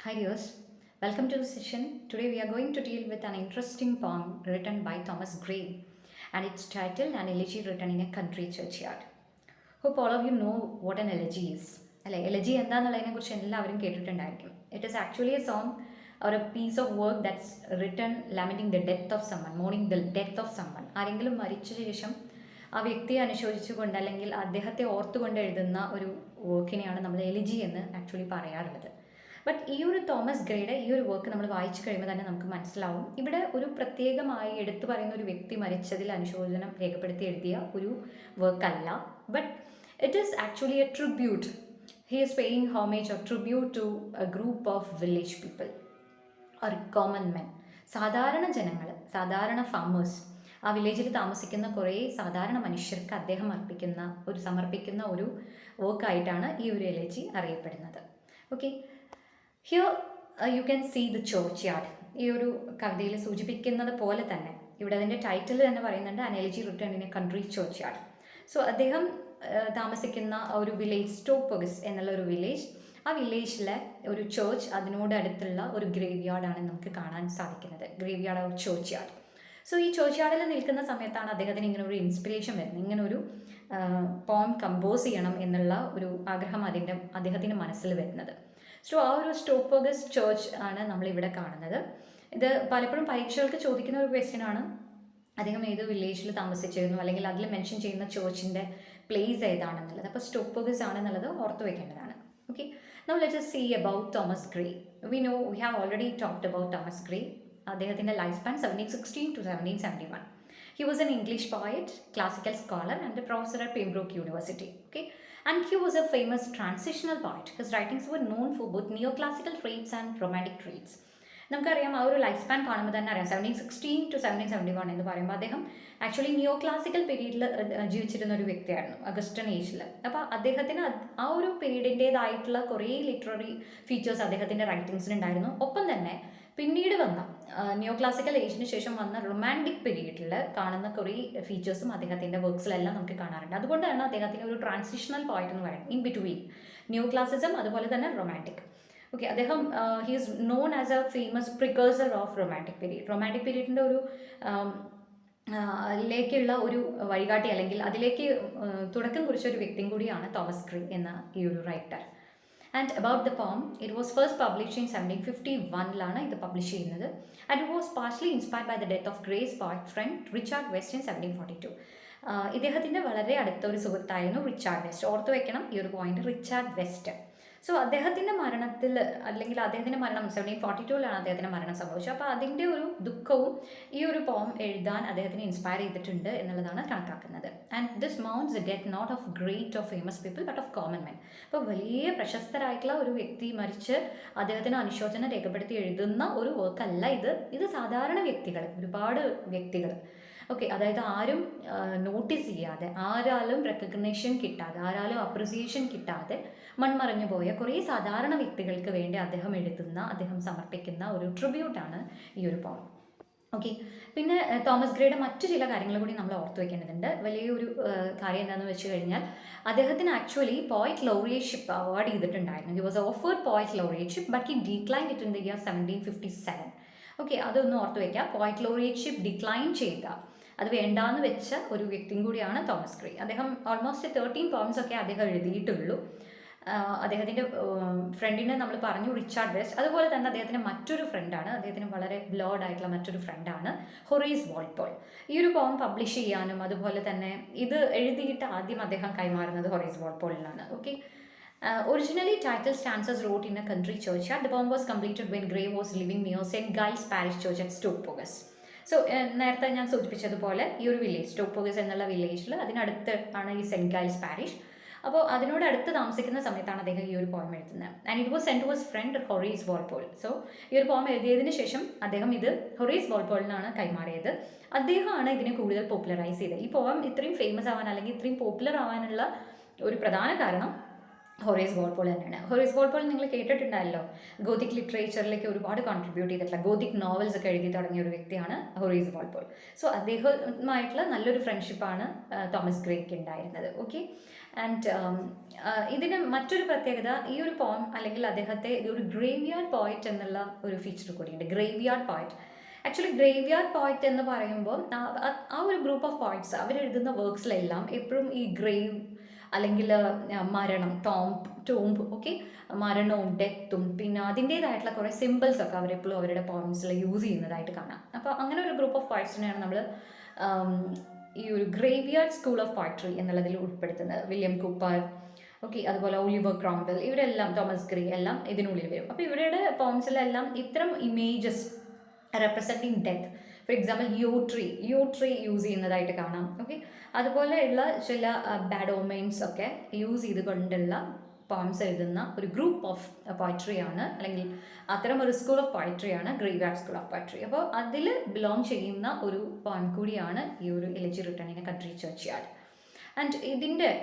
Hi viewers, welcome to the session. Today we are going to deal with an interesting poem written by Thomas Gray and it's titled An Elegy Written in a Country Churchyard. Hope all of you know what an elegy is. അല്ലെ elegy എന്താണെന്നുള്ളതിനെ കുറിച്ച് എല്ലാവരും കേട്ടിട്ടുണ്ടായിരിക്കും. It is actually a song or a piece of work that's written lamenting the death of someone, mourning the death of someone. ആരെങ്കിലും മരിച്ച ശേഷം ആ വ്യക്തിയെ അനുശോചിച്ചുകൊണ്ട് അല്ലെങ്കിൽ അദ്ദേഹത്തെ ഓർത്തുകൊണ്ട് എഴുതുന്ന ഒരു വർക്കിനെയാണ് നമ്മൾ എലിജി എന്ന് ആക്ച്വലി പറയാറുള്ളത്. ബട്ട് ഈ ഒരു തോമസ് ഗ്രേയുടെ ഈ ഒരു വർക്ക് നമ്മൾ വായിച്ചു കഴിയുമ്പോൾ തന്നെ നമുക്ക് മനസ്സിലാവും ഇവിടെ ഒരു പ്രത്യേകമായി എടുത്തു പറയുന്ന ഒരു വ്യക്തി മരിച്ചതിൽ അനുശോചനം രേഖപ്പെടുത്തി എഴുതിയ ഒരു വർക്കല്ല. But it is actually a tribute. He is paying homage or tribute to a group of village people or common men. സാധാരണ ജനങ്ങൾ, സാധാരണ ഫാമേഴ്സ്, ആ വില്ലേജിൽ താമസിക്കുന്ന കുറേ സാധാരണ മനുഷ്യർക്ക് അദ്ദേഹം സമർപ്പിക്കുന്ന ഒരു വർക്കായിട്ടാണ് ഈ ഒരു എലജി അറിയപ്പെടുന്നത്. Okay, here you can see the churchyard. ഈ ഒരു കവിതയിൽ സൂചിപ്പിക്കുന്നത് പോലെ തന്നെ ഇവിടെ അതിൻ്റെ ടൈറ്റിൽ തന്നെ പറയുന്നുണ്ട് an elegy return in a country church yard. So അദ്ദേഹം താമസിക്കുന്ന ഒരു വില്ലേജ്, സ്റ്റോപ്പഗസ് എന്നുള്ള ഒരു വില്ലേജ്, ആ വില്ലേജിലെ ഒരു ചേർച്ച്, അതിനോട് അടുത്തുള്ള ഒരു ഗ്രേവ് യാർഡാണ് നമുക്ക് കാണാൻ സാധിക്കുന്നത്. Grave yard or church yard. So ഈ ചേർച്ച് യാർഡിൽ നിൽക്കുന്ന സമയത്താണ് അദ്ദേഹത്തിന് ഇങ്ങനെ ഒരു ഇൻസ്പിറേഷൻ വരുന്നത്. ഇങ്ങനെ ഒരു പോം കമ്പോസ് ചെയ്യണം എന്നുള്ള ഒരു ആഗ്രഹം അദ്ദേഹത്തിൻ്റെ മനസ്സിൽ വരുന്നത്. സോ ആ ഒരു സ്റ്റോപ്പഗസ് ചേർച്ച് ആണ് നമ്മളിവിടെ കാണുന്നത്. ഇത് പലപ്പോഴും പരീക്ഷകൾക്ക് ചോദിക്കുന്ന ഒരു ക്വസ്റ്റ്യൻ ആണ്. അദ്ദേഹം ഏത് വില്ലേജിൽ താമസിച്ചിരുന്നു അല്ലെങ്കിൽ അതിൽ മെൻഷൻ ചെയ്യുന്ന ചേർച്ചിൻ്റെ പ്ലേസ് ഏതാണെന്നുള്ളത്. അപ്പോൾ സ്റ്റോപ്പഗസ് ആണെന്നുള്ളത് ഓർത്തു വെക്കേണ്ടതാണ്. Okay, now let us see about Thomas Gray. We have already talked about Thomas Gray. അദ്ദേഹത്തിൻ്റെ life span 1716 to 1771. He was an English poet, classical scholar and a professor at Pembroke University. Okay, and he was a famous transitional poet. His writings were known for both neoclassical traits and romantic traits. നമുക്കറിയാം, ആ ഒരു life span കാണുമ്പോൾ തന്നെ അറിയാം 1716 to 1771 എന്ന് പറയുമ്പോൾ അദ്ദേഹം actually നിയോ classical പീരീഡിൽ ജീവിച്ചിരുന്ന ഒരു വ്യക്തിയായിരുന്നു, അഗസ്റ്റൺ ഏജിൽ. അപ്പോൾ അദ്ദേഹത്തിന് ആ ഒരു പീരീഡിൻ്റേതായിട്ടുള്ള കുറേ ലിറ്റററി ഫീച്ചേഴ്സ് അദ്ദേഹത്തിൻ്റെ റൈറ്റിങ്സിലുണ്ടായിരുന്നു. ഒപ്പം തന്നെ പിന്നീട് വന്ന നിയോ ക്ലാസിക്കൽ ഏജിന് ശേഷം വന്ന റൊമാൻറ്റിക് പീരീഡിൽ കാണുന്ന കുറേ ഫീച്ചേഴ്സും അദ്ദേഹത്തിൻ്റെ വർക്ക്സിലെല്ലാം നമുക്ക് കാണാറുണ്ട്. അതുകൊണ്ടാണ് അദ്ദേഹത്തിന് ഒരു ട്രാൻസിഷണൽ പോയിന്റ് എന്ന് പറയുന്നത്, ഇൻ ബിറ്റ്വീൻ ന്യൂ ക്ലാസിസം അതുപോലെ തന്നെ റൊമാൻറ്റിക്. ഓക്കെ, അദ്ദേഹം he is known as a famous precursor of romantic period. Romantic പീരീഡിൻ്റെ ഒരു ലേക്കുള്ള ഒരു വഴികാട്ടി അല്ലെങ്കിൽ അതിലേക്ക് തുടക്കം കുറിച്ച ഒരു വ്യക്തിയും കൂടിയാണ് തോമസ് ഗ്രേ എന്ന ഈ ഒരു writer. And about the poem, it was first publish in 1751 ഇത് പബ്ലിഷ് ചെയ്യുന്നത്. And it was partially inspired by the death of Gray's poet friend Richard West in 1742. ഇദ്ദേഹത്തിൻ്റെ വളരെ അടുത്ത ഒരു സുഹൃത്തായിരുന്നു റിച്ചാർഡ് വെസ്റ്റ്. ഓർത്തു വെക്കണം ഈ ഒരു പോയിന്റ്, റിച്ചാർഡ് വെസ്റ്റ്. സോ അദ്ദേഹത്തിൻ്റെ മരണത്തിൽ, അല്ലെങ്കിൽ അദ്ദേഹത്തിൻ്റെ മരണം 1742 അദ്ദേഹത്തിൻ്റെ മരണം സംഭവിച്ചത്. അപ്പോൾ അതിൻ്റെ ഒരു ദുഃഖവും ഈ ഒരു പോം എഴുതാൻ അദ്ദേഹത്തിന് ഇൻസ്പയർ ചെയ്തിട്ടുണ്ട് എന്നുള്ളതാണ് കണക്കാക്കുന്നത്. And this mourns the death not of great of famous people but of common men. അപ്പോൾ വലിയ പ്രശസ്തരായിട്ടുള്ള ഒരു വ്യക്തി മരിച്ച് അദ്ദേഹത്തിന് അനുശോചനം രേഖപ്പെടുത്തി എഴുതുന്ന ഒരു വർക്കല്ല ഇത്. ഇത് സാധാരണ വ്യക്തികൾ, ഒരുപാട് വ്യക്തികൾ, ഓക്കെ, അതായത് ആരും നോട്ടീസ് ചെയ്യാതെ, ആരാലും റെക്കഗ്നേഷൻ കിട്ടാതെ, ആരാലും അപ്രിസിയേഷൻ കിട്ടാതെ മൺമറഞ്ഞു പോയ കുറേ സാധാരണ വ്യക്തികൾക്ക് വേണ്ടി അദ്ദേഹം സമർപ്പിക്കുന്ന ഒരു ട്രിബ്യൂട്ടാണ് ഈ ഒരു പോം. ഓക്കെ, പിന്നെ തോമസ് ഗ്രേയുടെ മറ്റു ചില കാര്യങ്ങൾ കൂടി നമ്മൾ ഓർത്തു വെക്കേണ്ടതുണ്ട്. വലിയൊരു കാര്യം എന്താണെന്ന് വെച്ച് കഴിഞ്ഞാൽ അദ്ദേഹത്തിന് ആക്ച്വലി പോയറ്റ് ലൗറിയേറ്റ്ഷിപ്പ് അവാർഡ് ചെയ്തിട്ടുണ്ടായിരുന്നു. He was offered poet laureateship but he decline it in the year 1757. Okay, അതൊന്ന് ഓർത്ത് വയ്ക്കുക. പോയറ്റ് ലൗറിയേറ്റ്ഷിപ്പ് ഡിക്ലൈൻ ചെയ്ത, അത് വേണ്ടാന്ന് വെച്ച ഒരു വ്യക്തിയും കൂടിയാണ് തോമസ് ഗ്രേ. അദ്ദേഹം ഓൾമോസ്റ്റ് 13 പോംസ് ഒക്കെ അദ്ദേഹം എഴുതിയിട്ടുള്ളൂ. അദ്ദേഹത്തിൻ്റെ ഫ്രണ്ടിനെ നമ്മൾ പറഞ്ഞു റിച്ചാർഡ് വെസ്റ്റ്. അതുപോലെ തന്നെ അദ്ദേഹത്തിൻ്റെ മറ്റൊരു ഫ്രണ്ടാണ്, അദ്ദേഹത്തിന് വളരെ ബ്ലോഡ് ആയിട്ടുള്ള മറ്റൊരു ഫ്രണ്ടാണ് ഹൊറേസ് വാൾപോൾ. ഈ ഒരു പോം പബ്ലിഷ് ചെയ്യാനും അതുപോലെ തന്നെ ഇത് എഴുതിയിട്ട് ആദ്യം അദ്ദേഹം കൈമാറുന്നത് ഹൊറേസ് വാൾപോളിനാണ്. Okay, originally titled stanzas wrote in a country churchyard, the poem was completed when Gray was living near St. Giles Parish Church at Stopogos. So നേരത്തെ ഞാൻ സൂചിപ്പിച്ചതുപോലെ ഈ ഒരു വില്ലേജ്, സ്റ്റോപ്പഗസ് എന്നുള്ള വില്ലേജിൽ അതിനടുത്ത് ആണ് ഈ സെൻറ്റ് ഗൈൽസ് പാരിഷ്. അപ്പോൾ അതിനോട് അടുത്ത് താമസിക്കുന്ന സമയത്താണ് അദ്ദേഹം ഈ ഒരു പോം എഴുതുന്നത്. And it was sent to his friend Horace Walpole. So ഈ ഒരു പോം എഴുതിയതിന് ശേഷം അദ്ദേഹം ഇത് ഹൊറേസ് വാൾപോളിനാണ് കൈമാറിയത്. അദ്ദേഹമാണ് ഇതിനെ കൂടുതൽ പോപ്പുലറൈസ് ചെയ്തത്. ഈ പോം ഇത്രയും ഫേമസ് ആവാൻ അല്ലെങ്കിൽ ഇത്രയും പോപ്പുലർ ആവാനുള്ള ഒരു പ്രധാന കാരണം ഹൊറേസ് വാൾപോൾ തന്നെയാണ്. ഹൊറേസ് വാൾപോൾ നിങ്ങൾ കേട്ടിട്ടുണ്ടായല്ലോ, ഗോതിക് ലിറ്ററേച്ചറിലേക്ക് ഒരുപാട് കോൺട്രിബ്യൂട്ട് ചെയ്തിട്ടുള്ള, ഗോതിക് നോവൽസ് ഒക്കെ എഴുതി തുടങ്ങിയ ഒരു വ്യക്തിയാണ് ഹൊറേസ് വാൾപോൾ. സോ അദ്ദേഹവുമായിട്ടുള്ള നല്ലൊരു ഫ്രണ്ട്ഷിപ്പാണ് തോമസ് ഗ്രേക്ക് ഉണ്ടായിരുന്നത്. ഓക്കെ. ആൻഡ് ഇതിന് മറ്റൊരു പ്രത്യേകത, ഈ ഒരു പോം അല്ലെങ്കിൽ അദ്ദേഹത്തെ ഒരു ഗ്രേവ്യാർഡ് പോയറ്റ് എന്നുള്ള ഒരു ഫീച്ചർ കൂടിയുണ്ട്. Graveyard poet, actually graveyard poet എന്ന് പറയുമ്പോൾ ആ ഒരു ഗ്രൂപ്പ് ഓഫ് പോയറ്റ്സ് അവരെഴുതുന്ന വർക്ക്സിലെല്ലാം എപ്പോഴും ഈ ഗ്രേവ് അല്ലെങ്കിൽ മരണം, ടോംബ്, ഓക്കെ, മരണവും ഡെത്തും പിന്നെ അതിൻ്റേതായിട്ടുള്ള കുറേ സിമ്പിൾസ് ഒക്കെ അവരെപ്പോഴും അവരുടെ പോയിന്റ്സിൽ യൂസ് ചെയ്യുന്നതായിട്ട് കാണാം. അപ്പോൾ അങ്ങനെ ഒരു ഗ്രൂപ്പ് ഓഫ് പോയറ്റ്സിനെയാണ് നമ്മൾ ഈ ഒരു ഗ്രേവ്യാർഡ് സ്കൂൾ ഓഫ് പോയട്രി എന്നുള്ളതിൽ ഉൾപ്പെടുത്തുന്നത്. വില്യം കൂപ്പർ, ഓക്കെ, അതുപോലെ ഒലിവർ ക്രോംവെൽ, ഇവരെല്ലാം, തോമസ് ഗ്രേ എല്ലാം ഇതിനുള്ളിൽ വരും. അപ്പോൾ ഇവരുടെ പോയിന്റ്സിലെല്ലാം ഇത്തരം images representing death, for example യോ ട്രീ യൂസ് ചെയ്യുന്നതായിട്ട് കാണാം. ഓക്കെ, അതുപോലെയുള്ള ചില ബാഡ് ഓമെൻസ് ഒക്കെ യൂസ് ചെയ്തുകൊണ്ടുള്ള പോംസ് എഴുതുന്ന ഒരു ഗ്രൂപ്പ് ഓഫ് പോയട്രിയാണ്, അല്ലെങ്കിൽ അത്തരം ഒരു സ്കൂൾ ഓഫ് പോയട്രിയാണ് ഗ്രേവ്യാർഡ് സ്കൂൾ ഓഫ് പോയട്രി. അപ്പോൾ അതിൽ ബിലോങ് ചെയ്യുന്ന ഒരു പോയം കൂടിയാണ് ഈ ഒരു elegy written in a country churchyard. And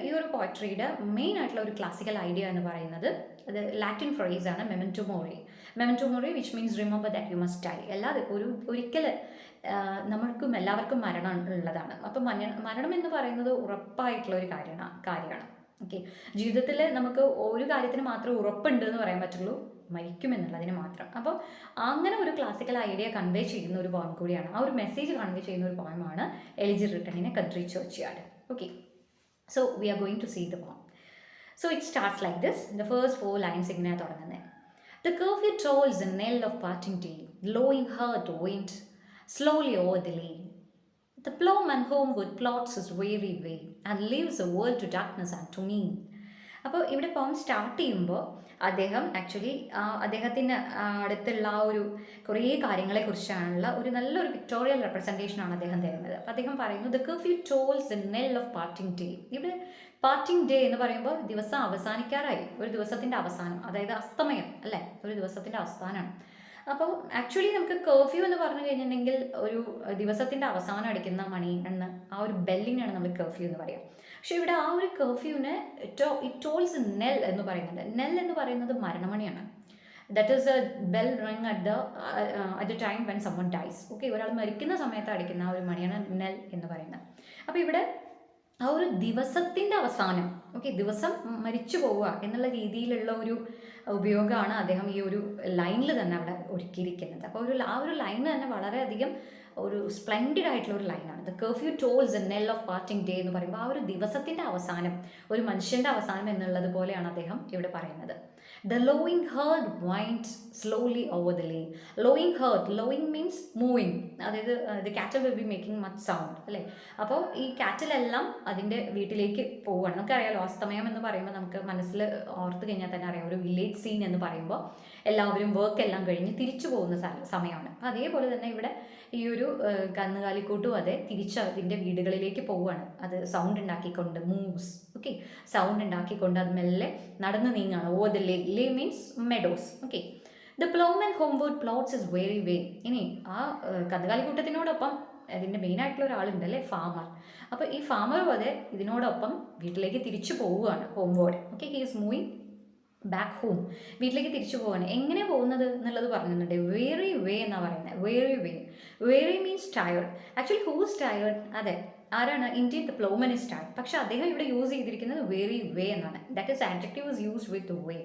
ഈ ഒരു പോയട്രിയുടെ മെയിൻ ആയിട്ടുള്ള ഒരു ക്ലാസിക്കൽ ഐഡിയ എന്ന് പറയുന്നത്, അത് ലാറ്റിൻ ഫ്രേസ് ആണ് memento mori, which means remember that you must die. ഒരിക്കൽ നമ്മൾക്കും എല്ലാവർക്കും മരണം ഉള്ളതാണ്. അപ്പം മരണം എന്ന് പറയുന്നത് ഉറപ്പായിട്ടുള്ള ഒരു കാര്യമാണ്. ഓക്കെ, ജീവിതത്തിൽ നമുക്ക് ഒരു കാര്യത്തിന് മാത്രമേ ഉറപ്പുണ്ട് എന്ന് പറയാൻ പറ്റുള്ളൂ, മരിക്കുമെന്നുള്ളതിന് മാത്രം. അപ്പോൾ അങ്ങനെ ഒരു ക്ലാസിക്കൽ ഐഡിയ കൺവേ ചെയ്യുന്ന ഒരു പോയം കൂടിയാണ്, ആ ഒരു മെസ്സേജ് കൺവേ ചെയ്യുന്ന ഒരു പോയമാണ് elegy written in a country churchyard. Okay, so we are going to see the poem. So it starts like this. The first 4 lines ഇങ്ങനെ തുടങ്ങുന്നത്. The curfew tolls the knell of parting day, lowing heart went slowly over the lane. The plowman homeward plots his weary way and leaves the world to darkness and to me. അപ്പോൾ ഇവിടെ പോം start ചെയ്യുമ്പോൾ അദ്ദേഹം actually അദ്ദേഹത്തിന് അടുത്തുള്ള ആ ഒരു കുറേ കാര്യങ്ങളെക്കുറിച്ചാണുള്ള ഒരു നല്ലൊരു പിക്ടോറിയൽ റെപ്രസെൻറ്റേഷനാണ് അദ്ദേഹം തരുന്നത്. അപ്പോൾ അദ്ദേഹം പറയുന്നു, ദ കർഫ്യൂ ടോൾസ് ദ നെൽ ഓഫ് പാർട്ടിംഗ് ഡേ. ഇവിടെ പാർട്ടിംഗ് ഡേ എന്ന് പറയുമ്പോൾ ദിവസം അവസാനിക്കാറായി, ഒരു ദിവസത്തിൻ്റെ അവസാനം, അതായത് അസ്തമയം അല്ലേ, ഒരു ദിവസത്തിൻ്റെ അവസാനമാണ്. അപ്പോൾ ആക്ച്വലി നമുക്ക് കർഫ്യൂ എന്ന് പറഞ്ഞു കഴിഞ്ഞിട്ടുണ്ടെങ്കിൽ ഒരു ദിവസത്തിൻ്റെ അവസാനം അടിക്കുന്ന മണി എന്ന ആ ഒരു ബെല്ലിനാണ് നമ്മൾ കർഫ്യൂ എന്ന് പറയുക. പക്ഷെ ഇവിടെ ആ ഒരു കർഫ്യൂവിന് ഇറ്റ് ടോൾസ് നെൽ എന്ന് പറയുന്നുണ്ട്. നെൽ എന്ന് പറയുന്നത് മരണമണിയാണ്. That is a bell ring at the time when someone dies. Okay, ഒരാൾ മരിക്കുന്ന സമയത്ത് അടിക്കുന്ന ആ ഒരു മണിയാണ് നെൽ എന്ന് പറയുന്നത്. അപ്പോൾ ഇവിടെ ആ ഒരു ദിവസത്തിൻ്റെ അവസാനം, ഓക്കെ, ദിവസം മരിച്ചു പോവുക എന്നുള്ള രീതിയിലുള്ള ഒരു ഉപയോഗമാണ് അദ്ദേഹം ഈ ഒരു ലൈനിൽ തന്നെ അവിടെ ഒരുക്കിയിരിക്കുന്നത്. അപ്പോൾ ആ ഒരു ലൈൻ തന്നെ വളരെയധികം ഒരു സ്പ്ലെൻഡിഡ് ആയിട്ടുള്ള ഒരു ലൈനാണ്. ദ കർഫ്യൂ ടോൾസ് എ നെൽ ഓഫ് പാർട്ടിംഗ് ഡേ എന്ന് പറയുമ്പോൾ ആ ഒരു ദിവസത്തിൻ്റെ അവസാനം, ഒരു മനുഷ്യൻ്റെ അവസാനം എന്നുള്ളത് പോലെയാണ് അദ്ദേഹം ഇവിടെ പറയുന്നത്. The lowing herd wind slowly over the lea. Lowing means moving, അതായത് the cattle will be making much sound അല്ലേ. അപ്പോൾ ഈ കാറ്റലെല്ലാം അതിൻ്റെ വീട്ടിലേക്ക് പോവുകയാണ്. നമുക്കറിയാലോ, അസ്തമയം എന്ന് പറയുമ്പോൾ നമുക്ക് മനസ്സിൽ ഓർത്ത് കഴിഞ്ഞാൽ തന്നെ അറിയാം, ഒരു വില്ലേജ് സീൻ എന്ന് പറയുമ്പോൾ എല്ലാവരും വർക്ക് എല്ലാം കഴിഞ്ഞ് തിരിച്ചു പോകുന്ന സമയമാണ്. അപ്പോൾ അതേപോലെ തന്നെ ഇവിടെ ഈ ഒരു കന്നുകാലിക്കൂട്ടും അതെ തിരിച്ച് അതിൻ്റെ വീടുകളിലേക്ക് പോവുകയാണ്. അത് സൗണ്ട് ഉണ്ടാക്കിക്കൊണ്ട്, മൂവ്സ്, ഓക്കെ, സൗണ്ട് ഉണ്ടാക്കിക്കൊണ്ട് അത് മെല്ലെ നടന്നു നീങ്ങുകയാണ്. O'er the lea means meadows. Okay, the ploughman homeward plods his weary way. ഇനി ആ കന്നുകാലിക്കൂട്ടത്തിനോടൊപ്പം അതിൻ്റെ മെയിനായിട്ടുള്ള ഒരാളുണ്ട് അല്ലേ, ഫാമർ. അപ്പോൾ ഈ ഫാമറും അതെ ഇതിനോടൊപ്പം വീട്ടിലേക്ക് തിരിച്ചു പോവുകയാണ്, homeward. Okay, he is moving back home, വീട്ടിലേക്ക് തിരിച്ചു പോവാണ്. എങ്ങനെ പോകുന്നത് എന്നുള്ളത് പറഞ്ഞിട്ടുണ്ട്. വെരി വേ എന്നാണ് പറയുന്നത്. Weary means tired. Actually who's tired? അതെ, ആരാണ്? Indeed the ploughman is tired. പക്ഷെ അദ്ദേഹം ഇവിടെ യൂസ് ചെയ്തിരിക്കുന്നത് വെരി വേ എന്നാണ്. That is adjective is used with way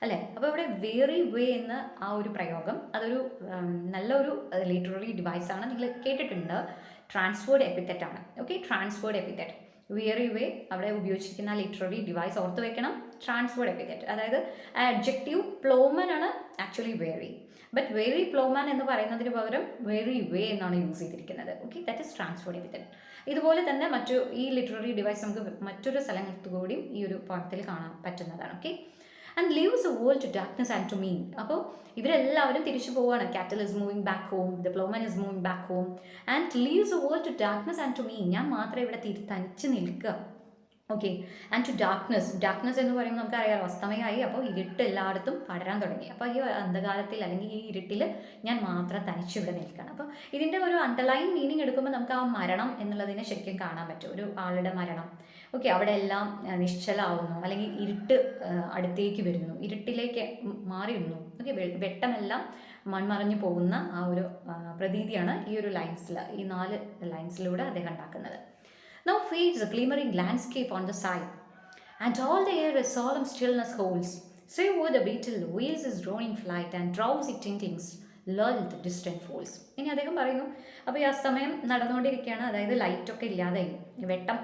അല്ലേ. അപ്പോൾ ഇവിടെ വെരി വേ എന്ന ആ ഒരു പ്രയോഗം അതൊരു നല്ലൊരു ലിറ്റററി ഡിവൈസാണ്. നിങ്ങൾ കേട്ടിട്ടുണ്ട്, ട്രാൻസ്ഫേർഡ് എപ്പിത്തറ്റ് ആണ്. ഓക്കെ, ട്രാൻസ്ഫേർഡ് എപ്പിത്തറ്റ്, വെരി വേ അവിടെ ഉപയോഗിച്ചിരിക്കുന്ന ലിറ്റററി ഡിവൈസ് ഓർത്ത് വെക്കണം, ട്രാൻസ്ഫേർഡ് എപ്പിത്തറ്റ്. അതായത് അഡ്ജക്റ്റീവ് പ്ലോമൻ ആണ് actually very, but very Plowman എന്ന് പറയുന്നതിന് പകരം വെരി വേ എന്നാണ് യൂസ് ചെയ്തിരിക്കുന്നത്. Okay, that is transferred epithet. ഇതുപോലെ തന്നെ ഈ ലിറ്റററി ഡിവൈസ് നമുക്ക് മറ്റൊരു സ്ഥലത്ത് കൂടിയും ഈ ഒരു പാഠത്തിൽ കാണാൻ പറ്റുന്നതാണ്. Okay, and leaves a world to darkness and to me. അപ്പോൾ ഇവരെല്ലാവരും തിരിച്ചു പോവുകയാണ്. Cattle is moving back home, the ploughman is moving back home and leaves a world to darkness and to me. ഞാൻ മാത്രം ഇവിടെ തനിച്ച് നിൽക്കുക. ഓക്കെ, ആൻഡ് ടു ഡാർക്ക്നെസ് എന്ന് പറയുമ്പോൾ നമുക്കറിയാം അസ്തമയമായി, അപ്പോൾ ഇരുട്ട് എല്ലായിടത്തും പടരാൻ തുടങ്ങി. അപ്പോൾ ഈ അന്ധകാരത്തിൽ അല്ലെങ്കിൽ ഈ ഇരുട്ടിൽ ഞാൻ മാത്രം തനിച്ചിവിടെ നിൽക്കണം. അപ്പോൾ ഇതിൻ്റെ ഒരു അണ്ടർലൈൻ മീനിങ് എടുക്കുമ്പോൾ നമുക്ക് ആ മരണം എന്നുള്ളതിനെ ശരിക്കും കാണാൻ പറ്റും. ഒരു ആളുടെ മരണം, ഓക്കെ, അവിടെ എല്ലാം നിശ്ചലമാവുന്നു, അല്ലെങ്കിൽ ഇരുട്ട് അടുത്തേക്ക് വരുന്നു, ഇരുട്ടിലേക്ക് മാറി വരുന്നു. ഓക്കെ, വെട്ടമെല്ലാം മൺമറഞ്ഞു പോകുന്ന ആ ഒരു പ്രതീതിയാണ് ഈ ഒരു ലൈൻസിൽ, ഈ 4 ലൈൻസിലൂടെ അദ്ദേഹം ഉണ്ടാക്കുന്നത്. Now fades a glimmering landscape on the side, and all the air a solemn stillness holds, save over the beetle wheels his droning flight, and drowsy tinklings lull the distant falls. ഇനി അദ്ദേഹം പറയുന്നു, അപ്പോൾ ഈ അസ്തമയം നടന്നുകൊണ്ടിരിക്കുകയാണ്, അതായത് ലൈറ്റൊക്കെ ഇല്ലാതായി, വെട്ടം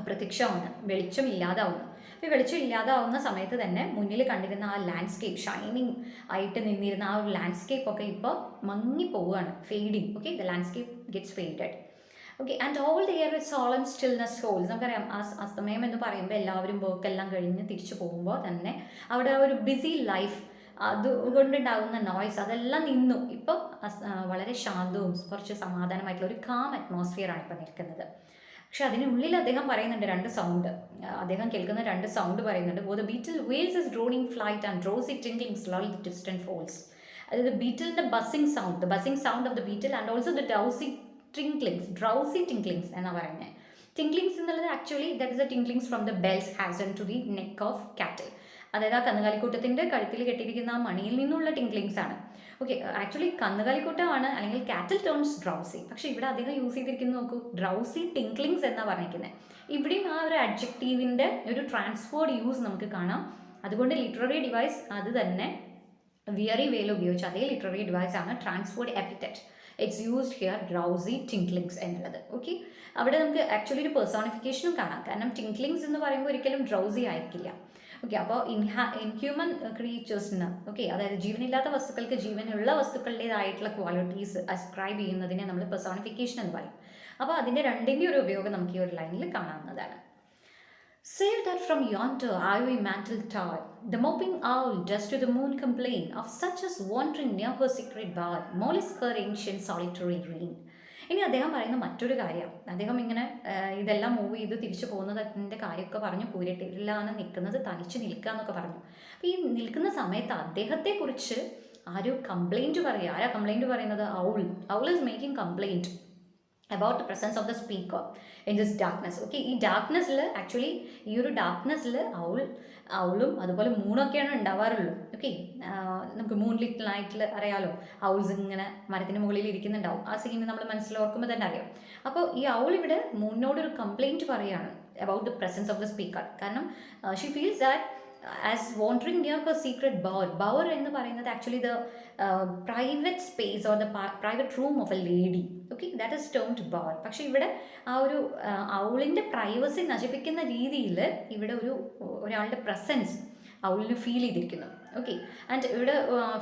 അപ്രത്യക്ഷമാണ്, വെളിച്ചം ഇല്ലാതാവുന്നു. അപ്പോൾ ഈ വെളിച്ചം ഇല്ലാതാവുന്ന സമയത്ത് തന്നെ മുന്നിൽ കണ്ടിരുന്ന ആ ലാൻഡ്സ്കേപ്പ്, ഷൈനിങ് ആയിട്ട് നിന്നിരുന്ന ആ ഒരു ലാൻഡ്സ്കേപ്പ് ഒക്കെ ഇപ്പോൾ മങ്ങിപ്പോവുകയാണ്, fading. Okay, the landscape gets faded. Okay, and all the air solemn stillness holds. നമുക്കറിയാം, അസ്തമയം എന്ന് പറയുമ്പോൾ എല്ലാവരും വർക്കെല്ലാം കഴിഞ്ഞ് തിരിച്ചു പോകുമ്പോൾ തന്നെ അവിടെ ഒരു ബിസി ലൈഫ്, അതുകൊണ്ടുണ്ടാകുന്ന നോയ്സ് അതെല്ലാം നിന്നു. ഇപ്പോൾ വളരെ ശാന്തവും കുറച്ച് സമാധാനമായിട്ടുള്ള ഒരു കാം അറ്റ്മോസ്ഫിയറാണ് ഇപ്പോൾ നിൽക്കുന്നത്. പക്ഷെ അതിനുള്ളിൽ അദ്ദേഹം പറയുന്നുണ്ട് 2 സൗണ്ട്, അദ്ദേഹം കേൾക്കുന്ന 2 സൗണ്ട് പറയുന്നുണ്ട്. Oh the beetle wheels his droning flight and drowsy tinklings lull the distant folds. അതായത് ബീറ്റിലിൻ്റെ buzzing sound, the buzzing sound of the beetle, and also the drowsy tinklings എന്നാണ് പറയുന്നത്. ടിംഗ്ലിംഗ്സ് എന്നുള്ളത് actually that is the tinklings from the bells ഹാസൺ to the neck of cattle. അതായത് ആ കന്നുകാലിക്കൂട്ടത്തിൻ്റെ കഴുത്തിൽ കെട്ടിയിരിക്കുന്ന ആ മണിയിൽ നിന്നുള്ള ടിംഗ്ലിംഗ്സ് ആണ്. ഓക്കെ, ആക്ച്വലി കന്നുകാലിക്കൂട്ടമാണ്, അല്ലെങ്കിൽ കാറ്റിൽ ടേൺസ് ഡ്രൗസി. പക്ഷേ ഇവിടെ അദ്ദേഹം യൂസ് ചെയ്തിരിക്കുന്നത് നോക്കൂ, ഡ്രൗസി ടിംഗ്ലിംഗ്സ് എന്നാണ് പറഞ്ഞിരിക്കുന്നത്. ഇവിടെയും ആ ഒരു അഡ്ജക്റ്റീവിൻ്റെ ഒരു ട്രാൻസ്ഫേർഡ് യൂസ് നമുക്ക് കാണാം. അതുകൊണ്ട് ലിറ്റററി ഡിവൈസ് അത് തന്നെ വിയറി വേയിൽ ഉപയോഗിച്ച അതേ ലിറ്റററി ഡിവൈസ് ആണ് transferred epithet. It's used here, drowsy tinklings എന്നുള്ളത്. ഓക്കെ, അവിടെ നമുക്ക് ആക്ച്വലി ഒരു പെർസോണിഫിക്കേഷനും കാണാം. കാരണം ടിംഗ്ലിംഗ്സ് എന്ന് പറയുമ്പോൾ ഒരിക്കലും ഡ്രൗസി ആയിരിക്കില്ല. ഓക്കെ, അപ്പോൾ ഇൻഹ്യൂമൻ ക്രിയേച്ചേഴ്സിന്, ഓക്കെ, അതായത് ജീവനില്ലാത്ത വസ്തുക്കൾക്ക് ജീവനുള്ള വസ്തുക്കളുടേതായിട്ടുള്ള ക്വാളിറ്റീസ് അസ്ക്രൈബ് ചെയ്യുന്നതിനെ നമ്മൾ പെർസോണിഫിക്കേഷൻ എന്ന് പറയും. അപ്പോൾ അതിൻ്റെ രണ്ടിൻ്റെ ഒരു ഉപയോഗം നമുക്ക് ഈ ഒരു ലൈനിൽ കാണാവുന്നതാണ്. Save that from yonder ivy mantled tower, the moping owl does to the moon complain of such as wandering near her secret bower, mollusk her ancient solitary reign. ഇനി അദ്ദേഹം പറയുന്ന മറ്റൊരു കാര്യം, അദ്ദേഹം ഇങ്ങനെ ഇതെല്ലാം മൂവ് ചെയ്ത് തിരിച്ചു പോകുന്നതിൻ്റെ കാര്യമൊക്കെ പറഞ്ഞു, കൂരിട്ടില്ലാന്ന് നിൽക്കുന്നത്, തനിച്ച് നിൽക്കുക എന്നൊക്കെ പറഞ്ഞു. അപ്പോൾ ഈ നിൽക്കുന്ന സമയത്ത് അദ്ദേഹത്തെക്കുറിച്ച് ആരോ കംപ്ലൈൻറ്റ് പറയുക. ആരാ കംപ്ലൈൻറ്റ് പറയുന്നത്? Owl is making complaint about the presence of the speaker in this darkness. Okay, ഈ ഡാർക്ക്നെസ്സിൽ ആക്ച്വലി ഈ ഒരു ഡാർക്ക്നെസ്സിൽ ഔളും അതുപോലെ മൂണൊക്കെയാണ് ഉണ്ടാവാറുള്ളൂ. ഓക്കെ, നമുക്ക് മൂൺ ലിറ്റ് നൈറ്റിൽ അറിയാലോ, ഔൾസ് ഇങ്ങനെ മരത്തിന് മുകളിൽ ഇരിക്കുന്നുണ്ടാവും. ആ സീൻ നമ്മൾ മനസ്സിലോർക്കുമ്പോൾ തന്നെ അറിയാം. അപ്പോൾ ഈ ഔൾ ഇവിടെ മൂണിനോടൊരു കംപ്ലൈൻറ്റ് പറയുകയാണ് about the presence of the speaker. കാരണം she feels that as wandering near her secret bower. Bower എന്ന് പറയുന്നത് actually the private space or the private room of a lady. Okay, that is termed bower. പക്ഷേ ഇവിടെ ആ ഒരു ഔളിൻ്റെ privacy നശിപ്പിക്കുന്ന രീതിയിൽ ഇവിടെ ഒരാളുടെ പ്രസൻസ് ഔളിന് ഫീൽ ചെയ്തിരിക്കുന്നു. ഓക്കെ, ആൻഡ് ഇവിടെ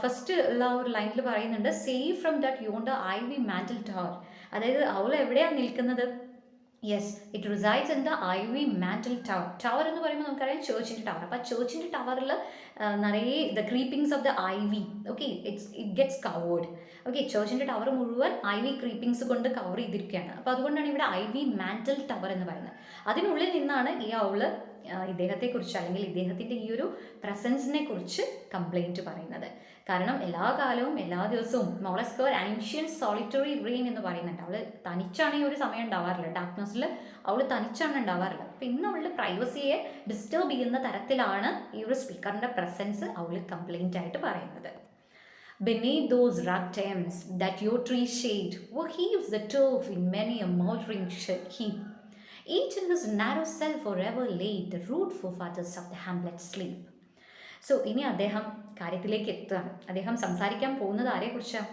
ഫസ്റ്റ് ഉള്ള ഒരു ലൈനിൽ പറയുന്നുണ്ട്, save from that yonder ivy mantle tower. അതായത് ഔൾ എവിടെയാണ് നിൽക്കുന്നത്? Yes, it resides in the ivy mantle tower. Tower എന്ന് പറയുമ്പോൾ നമുക്കറിയാം ചേർച്ചിൻ്റെ ടവർ. അപ്പോൾ ആ ചേർച്ചിൻ്റെ ടവറിൽ നിറയെ the creepings of the ivy. Okay, it gets covered. Okay, ചേർച്ചിൻ്റെ ടവർ മുഴുവൻ ഐവി ക്രീപ്പിംഗ്സ് കൊണ്ട് കവർ ചെയ്തിരിക്കുകയാണ്. അപ്പോൾ അതുകൊണ്ടാണ് ഇവിടെ ഐവി മാന്റിൽ ടവർ എന്ന് പറയുന്നത്. അതിനുള്ളിൽ നിന്നാണ് ഈ ഔള് ഇദ്ദേഹത്തെക്കുറിച്ച്, അല്ലെങ്കിൽ ഇദ്ദേഹത്തിൻ്റെ ഈ ഒരു പ്രസൻസിനെ കുറിച്ച് കംപ്ലൈൻറ്റ് പറയുന്നത്. കാരണം എല്ലാ കാലവും എല്ലാ ദിവസവും mollusc Har ancient solitary rain എന്ന് പറയുന്നുണ്ട്. അവൾ തനിച്ചാണ് ഈ ഒരു സമയം ഉണ്ടാവാറില്ല, ഡാർക്ക്നെസ്സിൽ അവൾ തനിച്ചാണ് ഉണ്ടാവാറുള്ളത്. അപ്പം ഇന്ന് അവളുടെ പ്രൈവസിയെ ഡിസ്റ്റർബ് ചെയ്യുന്ന തരത്തിലാണ് ഈ ഒരു സ്പീക്കറിൻ്റെ പ്രസൻസ് അവൾ കംപ്ലൈൻ്റ് ആയിട്ട് പറയുന്നത്. Beneath those rugged Thames that your trees shade, where heaves the turf in many a mouldering heap, each in his narrow cell forever laid, the rude forefathers of the hamlet sleep. So ഇനി അദ്ദേഹം കാര്യത്തിലേക്ക് എത്തുകയാണ്. അദ്ദേഹം സംസാരിക്കാൻ പോകുന്നത് ആരെക്കുറിച്ചാണ്?